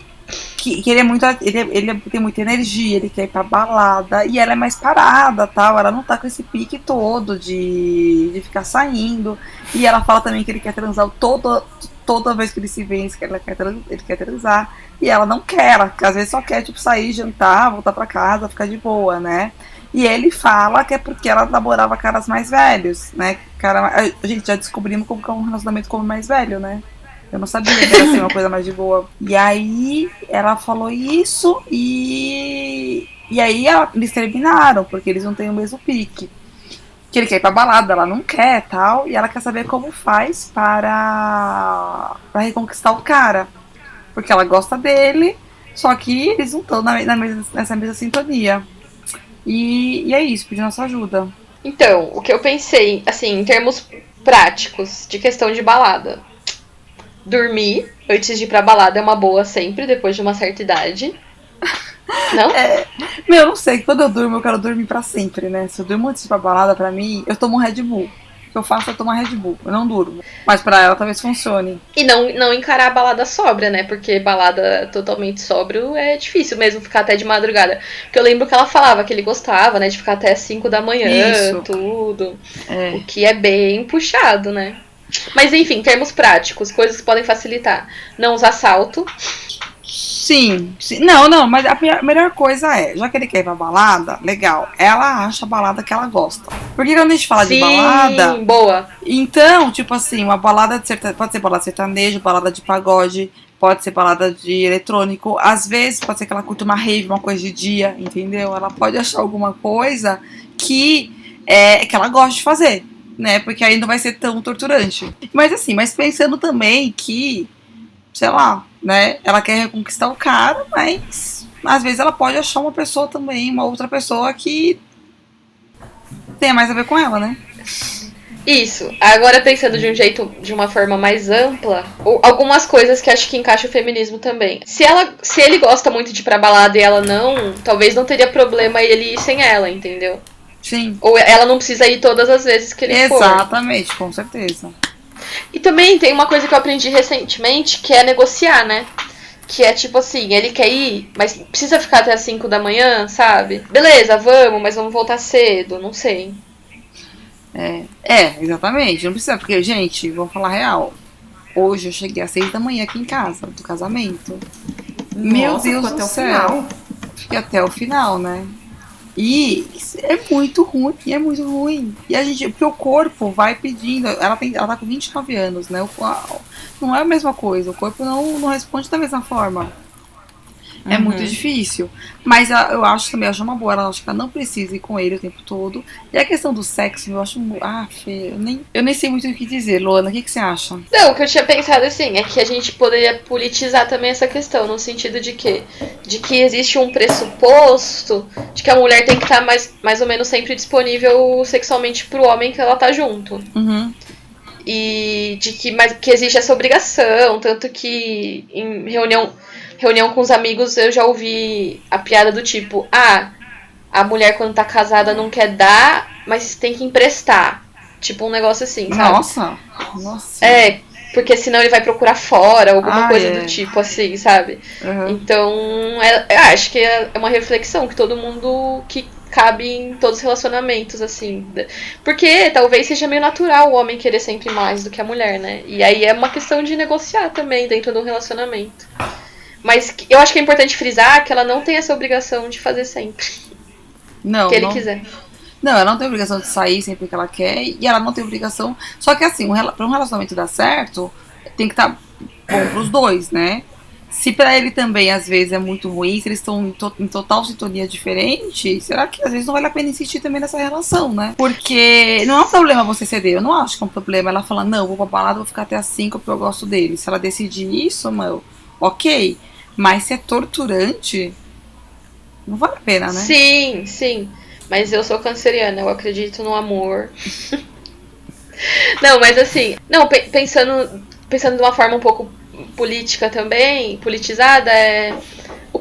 B: ele é muito. Ele tem muita energia, ele quer ir pra balada, e ela é mais parada, tal. Ela não tá com esse pique todo de ficar saindo. E ela fala também que ele quer transar toda vez que ele se vê, ele quer transar. E ela não quer, ela às vezes só quer tipo, sair, jantar, voltar pra casa, ficar de boa, né? E ele fala que é porque ela namorava caras mais velhos, né? A gente já descobrimos como que é um relacionamento como mais velho, né? Eu não sabia que era assim, uma coisa mais de boa. E aí ela falou isso e aí eles terminaram, porque eles não têm o mesmo pique. Que ele quer ir pra balada, ela não quer tal. E ela quer saber como faz para reconquistar o cara. Porque ela gosta dele, só que eles não estão nessa mesma sintonia. E é isso, pedi nossa ajuda.
A: Então, o que eu pensei, assim, em termos práticos, de questão de balada. Dormir antes de ir pra balada é uma boa sempre, depois de uma certa idade. Não?
B: Eu não sei, quando eu durmo, eu quero dormir pra sempre, né? Se eu durmo antes de ir pra balada, pra mim, eu tomo Red Bull. O que eu faço é tomar Red Bull, eu não durmo. Mas pra ela talvez funcione.
A: E não encarar a balada sóbria, né? Porque balada totalmente sóbrio é difícil mesmo ficar até de madrugada. Porque eu lembro que ela falava que ele gostava, né? De ficar até 5 da manhã,
B: Isso.
A: tudo. O que é bem puxado, né? Mas enfim, termos práticos, coisas que podem facilitar. Não usar salto.
B: Sim. Não, mas a melhor coisa é, já que ele quer ir pra balada, legal, ela acha a balada que ela gosta. Porque quando a gente fala de balada...
A: boa.
B: Então, tipo assim, uma balada pode ser balada sertanejo, balada de pagode, pode ser balada de eletrônico. Às vezes pode ser que ela curta uma rave, uma coisa de dia, entendeu? Ela pode achar alguma coisa que ela gosta de fazer, né? Porque aí não vai ser tão torturante. Mas pensando também que, sei lá, né? Ela quer reconquistar o cara, mas às vezes ela pode achar uma pessoa também, uma outra pessoa que tenha mais a ver com ela, né?
A: Isso. Agora pensando de uma forma mais ampla, algumas coisas que acho que encaixa o feminismo também. Se ele gosta muito de ir pra balada e ela não, talvez não teria problema ele ir sem ela, entendeu?
B: Sim.
A: Ou ela não precisa ir todas as vezes que ele for.
B: Exatamente, com certeza.
A: E também tem uma coisa que eu aprendi recentemente, que é negociar, né? Que é tipo assim, ele quer ir, mas precisa ficar até as 5 da manhã, sabe? Beleza, vamos, mas vamos voltar cedo, não sei.
B: Exatamente. Não precisa, porque, gente, vamos falar real. Hoje eu cheguei às 6 da manhã aqui em casa, do casamento. Meu Deus do céu. Fiquei até o final, né? E é muito ruim. E a gente, porque o corpo vai pedindo. Ela tá com 29 anos, né? Não é a mesma coisa. O corpo não responde da mesma forma. É muito difícil. Mas eu acho uma boa. Ela acha que ela não precisa ir com ele o tempo todo. E a questão do sexo, eu acho. Fê, eu nem sei muito o que dizer. Luana, o que você acha?
A: Não, o que eu tinha pensado assim é que a gente poderia politizar também essa questão, no sentido de que existe um pressuposto de que a mulher tem que estar mais ou menos sempre disponível sexualmente pro homem que ela tá junto.
B: Uhum.
A: E que existe essa obrigação, tanto que em reunião com os amigos eu já ouvi a piada do tipo, a mulher quando tá casada não quer dar, mas tem que emprestar. Tipo um negócio assim, sabe?
B: Nossa.
A: Porque senão ele vai procurar fora, alguma coisa do tipo assim, sabe?
B: Uhum.
A: Então, eu acho que é uma reflexão que todo mundo que cabe em todos os relacionamentos, assim. Porque talvez seja meio natural o homem querer sempre mais do que a mulher, né? E aí é uma questão de negociar também dentro de um relacionamento. Mas eu acho que é importante frisar que ela não tem essa obrigação de fazer sempre.
B: Não.
A: Que ele quiser.
B: Não, ela não tem obrigação de sair sempre que ela quer. E ela não tem obrigação. Só que assim, pra um relacionamento dar certo, tem que estar bom pros dois, né? Se pra ele também, às vezes, é muito ruim, se eles estão em total sintonia diferente, será que às vezes não vale a pena insistir também nessa relação, né? Porque não é um problema você ceder, eu não acho que é um problema ela falar, não, vou pra balada, vou ficar até as 5 porque eu gosto dele. Se ela decidir isso, ok. Mas se é torturante, não vale a pena, né?
A: Sim. Mas eu sou canceriana, eu acredito no amor. Não, mas assim, pensando de uma forma um pouco política também, politizada,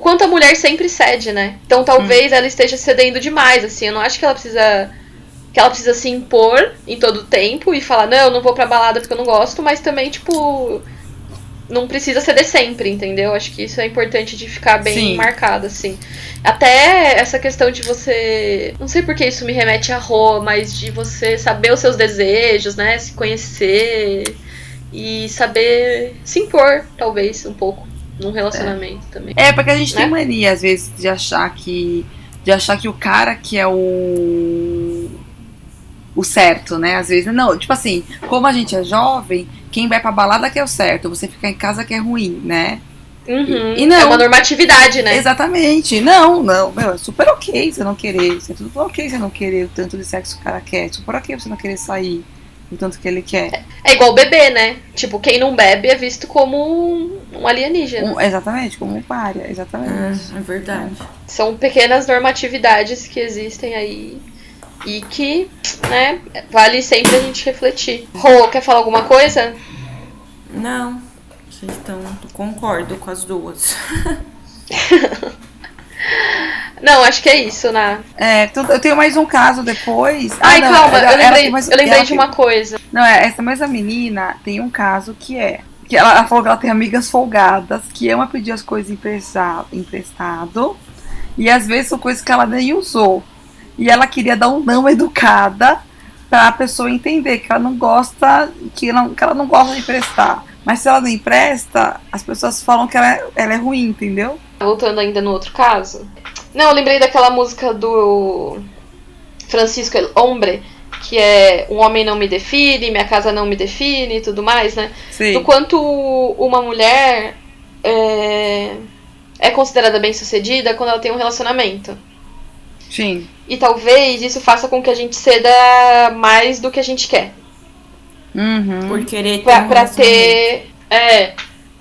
A: quanto a mulher sempre cede, né? Então talvez ela esteja cedendo demais, assim. Eu não acho que ela precisa se impor em todo o tempo e falar, não, eu não vou pra balada porque eu não gosto, mas também, tipo, não precisa ceder sempre, entendeu? Acho que isso é importante de ficar bem marcado, assim. Até essa questão de você... Não sei por que isso me remete a Rô, mas de você saber os seus desejos, né? Se conhecer e saber se impor, talvez, um pouco, num relacionamento também.
B: Porque a gente tem mania, às vezes, de achar que o cara que é o certo, né? Às vezes, não, tipo assim, como a gente é jovem, quem vai pra balada que é o certo, você ficar em casa que é ruim, né?
A: E não, é uma normatividade, né?
B: Exatamente. Não, meu, é super ok você não querer. É tudo ok você não querer o tanto de sexo que o cara quer. Super ok você não querer sair o tanto que ele quer.
A: É igual beber, né? Tipo, quem não bebe é visto como um alienígena.
B: Exatamente, como um pária, exatamente.
C: É verdade.
A: São pequenas normatividades que existem aí e que, né, vale sempre a gente refletir. Rô, quer falar alguma coisa?
C: Não. Então, concordo com as duas.
A: Não, acho que é isso, né?
B: Então eu tenho mais um caso depois.
A: Calma, eu lembrei de uma coisa.
B: Não, essa mesma menina tem um caso que ela falou que ela tem amigas folgadas, que ama pedir as coisas emprestado, e às vezes são coisas que ela nem usou. E ela queria dar um não educada pra pessoa entender que ela não gosta, que ela não gosta de emprestar. Mas se ela não empresta, as pessoas falam que ela é ruim, entendeu?
A: Voltando ainda no outro caso. Não, eu lembrei daquela música do Francisco El Hombre, que é Um Homem Não Me Define, Minha Casa Não Me Define e tudo mais, né?
B: Sim.
A: Do quanto uma mulher é considerada bem-sucedida quando ela tem um relacionamento.
B: Sim.
A: E talvez isso faça com que a gente ceda mais do que a gente quer.
B: Uhum.
C: Por querer ter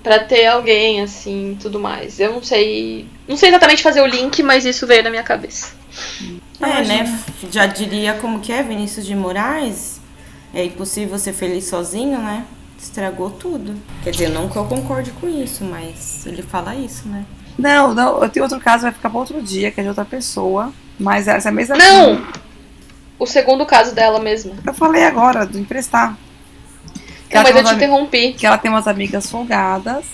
A: pra ter alguém, assim, tudo mais. Eu não sei exatamente fazer o link, mas isso veio na minha cabeça.
C: Né? Já diria como que é, Vinícius de Moraes. É impossível ser feliz sozinho, né? Estragou tudo. Quer dizer, não que eu concorde com isso, mas ele fala isso, né?
B: Não, eu tenho outro caso, vai ficar pra outro dia, que é de outra pessoa. Mas essa mesma...
A: Não! O segundo caso dela mesmo.
B: Eu falei agora, do emprestar.
A: Mas eu te interrompi.
B: Que ela tem umas amigas folgadas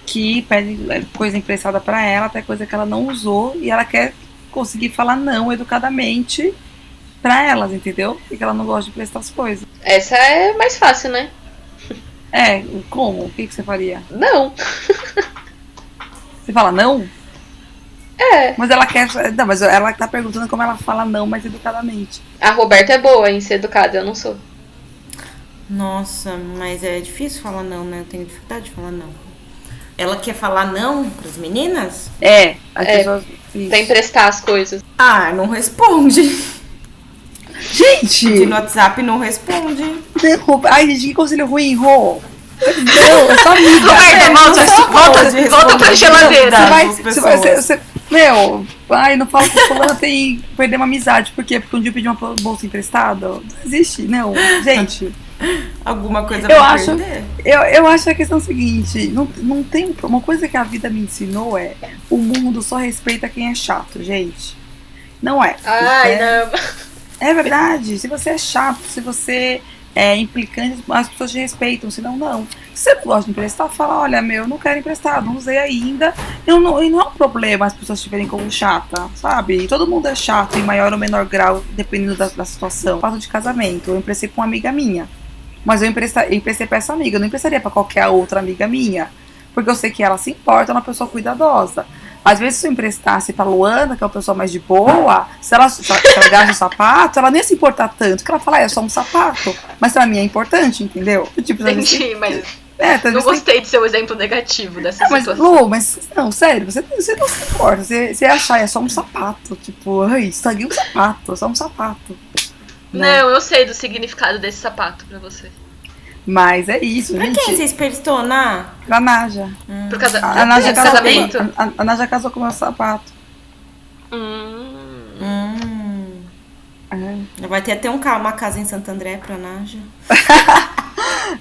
B: que pedem coisa emprestada pra ela, até coisa que ela não usou, e ela quer conseguir falar não educadamente pra elas, entendeu? Porque ela não gosta de emprestar as coisas.
A: Essa é mais fácil, né?
B: Como? O que você faria?
A: Não.
B: Você fala não? Mas ela quer... Não, mas ela tá perguntando como ela fala não, mas educadamente.
A: A Roberta é boa em ser educada, eu não sou.
C: Nossa, mas é difícil falar não, né? Eu tenho dificuldade de falar não. Ela quer falar não pras meninas?
B: As pessoas...
A: Pra emprestar as coisas.
C: Não responde.
B: Gente!
C: No WhatsApp não responde.
B: Ai, gente, que conselho ruim, Rô. Não, eu sou amiga.
A: Volta pra geladeira.
B: Não fala que fulana tem perder uma amizade. Por quê? Porque um dia eu pedi uma bolsa emprestada. Não existe, não. Gente.
C: Alguma coisa pra perder.
B: Eu acho a questão seguinte. Não tem... Uma coisa que a vida me ensinou é: o mundo só respeita quem é chato, gente. Não é.
A: Não.
B: É verdade. Se você é chato, se você é implicante, as pessoas te respeitam, senão não. Se você não gosta de emprestar, fala, olha, eu não quero emprestar, não usei ainda. E não é um problema as pessoas te verem como chata, sabe? Todo mundo é chato em maior ou menor grau, dependendo da situação. Fato de casamento, eu emprestei com uma amiga minha. Mas eu emprestei pra essa amiga, eu não emprestaria pra qualquer outra amiga minha. Porque eu sei que ela se importa, é uma pessoa cuidadosa. Às vezes, se eu emprestasse pra Luana, que é uma pessoa mais de boa, se ela gasta o sapato, ela nem ia se importar tanto, que ela fala, é só um sapato. Mas pra mim é importante, entendeu? Tipo,
A: entendi, mas não gostei de ser o exemplo negativo dessa situação.
B: Lu, não, sério, você não se importa. Você achar, é só um sapato. Tipo, estraguei um sapato, é só um sapato.
A: Né? Não, eu sei do significado desse sapato pra você.
B: Mas é isso,
C: pra
B: gente.
C: Pra quem você emprestou, Ná?
B: Pra Naja.
A: Por causa
B: a Naja
A: casamento?
B: A Naja casou com o meu sapato.
C: Vai ter até uma casa em Santo André pra Naja.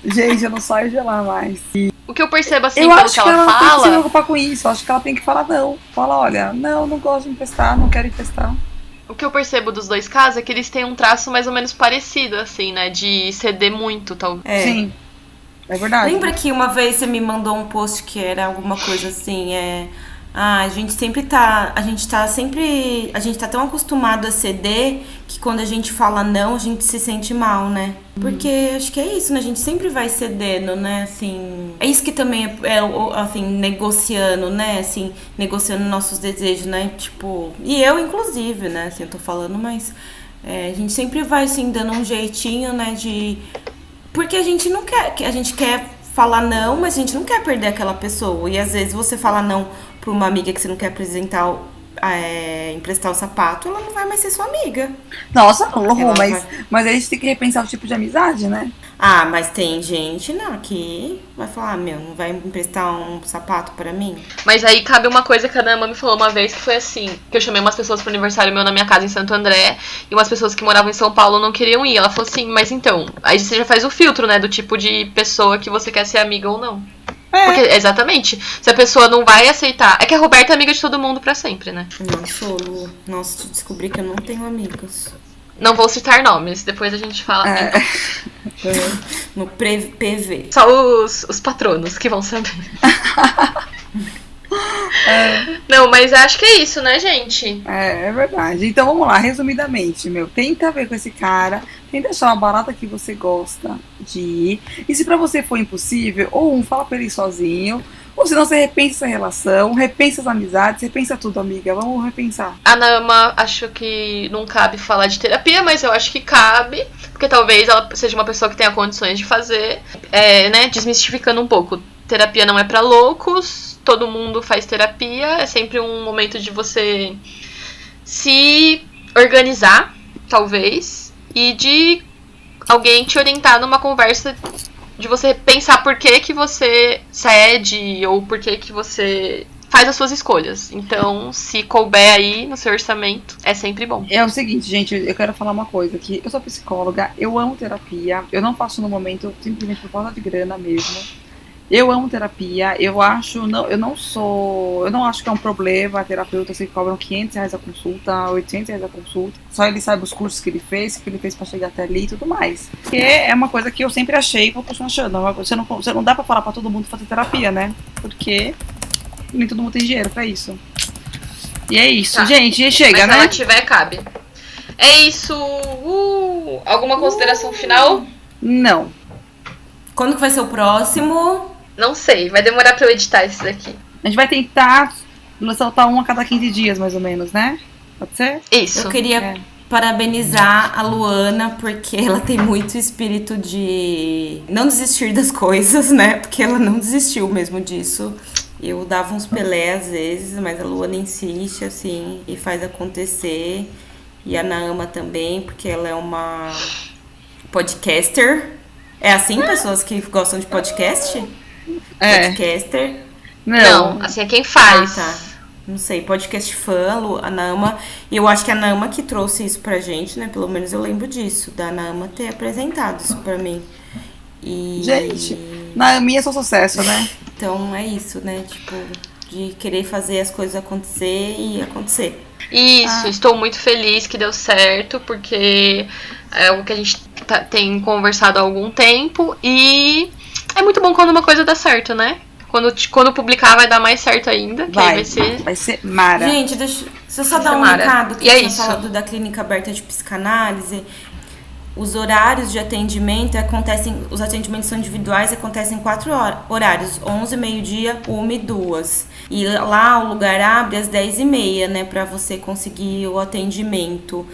B: Gente, eu não saio de lá mais.
A: O que eu percebo, assim,
B: Eu
A: pelo
B: acho
A: que
B: que
A: ela
B: ela tem que se
A: fala...
B: preocupar com isso. Eu acho que ela tem que falar não. Fala, olha, não gosto de emprestar, não quero emprestar.
A: O que eu percebo dos dois casos é que eles têm um traço mais ou menos parecido, assim, né? De ceder muito, talvez.
B: Sim, é verdade.
C: Lembra que uma vez você me mandou um post que era alguma coisa assim, a gente sempre tá. A gente tá tão acostumado a ceder que quando a gente fala não, a gente se sente mal, né? Porque acho que é isso, né? A gente sempre vai cedendo, né? Assim. É isso que também assim, negociando, né? Assim, negociando nossos desejos, né? Tipo. E eu, inclusive, né? Assim, eu tô falando, mas. A gente sempre vai, assim, dando um jeitinho, né? Porque a gente não quer. A gente quer falar não, mas a gente não quer perder aquela pessoa. E às vezes você fala não pra uma amiga que você não quer emprestar o sapato, ela não vai mais ser sua amiga.
B: Nossa, Lu, mas a gente tem que repensar o tipo de amizade, né?
C: Ah, mas tem gente que vai falar, não vai emprestar um sapato pra mim?
A: Mas aí cabe uma coisa que a Nama me falou uma vez, que foi assim, que eu chamei umas pessoas pro aniversário meu na minha casa em Santo André, e umas pessoas que moravam em São Paulo não queriam ir. Ela falou assim, mas então, aí você já faz o filtro, né, do tipo de pessoa que você quer ser amiga ou não. Porque, exatamente, se a pessoa não vai aceitar... É que a Roberta é amiga de todo mundo pra sempre, né?
C: Não sou, Lu. Nossa, descobri que eu não tenho amigos.
A: Não vou citar nomes, depois a gente fala.
C: No PV.
A: Só os patronos que vão saber. Não, mas acho que é isso, né, gente?
B: É verdade. Então vamos lá, resumidamente, tenta ver com esse cara, tenta achar uma balada que você gosta de ir. E se pra você for impossível, ou fala pra ele ir sozinho, ou senão você repensa essa relação, repensa as amizades, repensa tudo, amiga. Vamos repensar.
A: A Nama, acho que não cabe falar de terapia, mas eu acho que cabe, porque talvez ela seja uma pessoa que tenha condições de fazer, né, desmistificando um pouco. Terapia não é pra loucos, todo mundo faz terapia, é sempre um momento de você se organizar, talvez, e de alguém te orientar numa conversa, de você pensar por que você cede ou por que você faz as suas escolhas. Então, se couber aí no seu orçamento, é sempre bom.
B: É o seguinte, gente, eu quero falar uma coisa aqui. Eu sou psicóloga, eu amo terapia, eu não faço no momento simplesmente por falta de grana mesmo. Eu amo terapia, eu não acho que é um problema terapeutas que cobram R$500 a consulta, R$800 a consulta, só ele sabe os cursos que ele fez pra chegar até ali e tudo mais. Porque é uma coisa que eu sempre achei e vou continuar achando. Você não dá pra falar pra todo mundo fazer terapia, né? Porque nem todo mundo tem dinheiro pra isso. E é isso, tá. Gente, chega,
A: mas
B: né?
A: Se ela tiver, cabe. É isso. Alguma consideração final?
B: Não.
C: Quando que vai ser o próximo?
A: Não sei, vai demorar pra eu editar isso daqui.
B: A gente vai tentar soltar um a cada 15 dias, mais ou menos, né? Pode ser?
A: Isso.
C: Eu queria parabenizar a Luana, porque ela tem muito espírito de não desistir das coisas, né? Porque ela não desistiu mesmo disso. Eu dava uns pelé às vezes, mas a Luana insiste, assim, e faz acontecer. E a Naama também, porque ela é uma podcaster. É assim, pessoas que gostam de podcast? Podcaster?
A: Não, assim é quem faz.
C: Ah, tá. Não sei, podcast fã, a Naama. E eu acho que a Naama que trouxe isso pra gente, né? Pelo menos eu lembro disso, da Naama ter apresentado isso pra mim. E...
B: Gente, Naama é só sucesso, né?
C: Então é isso, né? Tipo, de querer fazer as coisas acontecer e acontecer.
A: Isso, estou muito feliz que deu certo, porque é o que a gente tem conversado há algum tempo e é muito bom quando uma coisa dá certo, né? Quando publicar vai dar mais certo ainda, que aí
B: vai ser mara.
C: Gente, deixa eu só dar um recado que
A: você
C: tá falando da Clínica Aberta de Psicanálise. Os horários de atendimento os atendimentos são individuais, acontecem em 4 horários, 11, meio-dia, 1 e 2. E lá o lugar abre às 10h30, né, pra você conseguir o atendimento.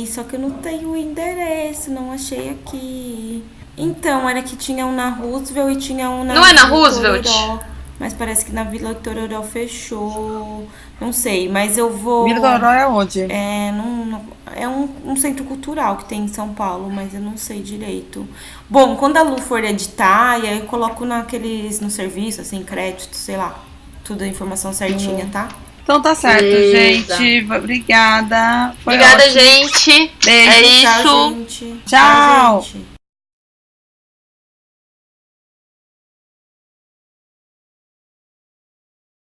C: Só que eu não tenho o endereço, não achei aqui. Então, era que tinha um na Roosevelt e tinha um na
A: Não é na Roosevelt?
C: Tororó, mas parece que na Vila Tororó fechou. Não sei, mas eu vou...
B: Vila Tororó é onde?
C: É um centro cultural que tem em São Paulo, mas eu não sei direito. Bom, quando a Lu for editar, e aí eu coloco no serviço, assim, crédito, sei lá. Tudo a informação certinha, tá?
B: Então tá certo, gente. Obrigada.
A: Obrigada, gente.
B: Beijo.
A: É isso.
C: Tchau, gente.
B: Tchau.
C: Gente.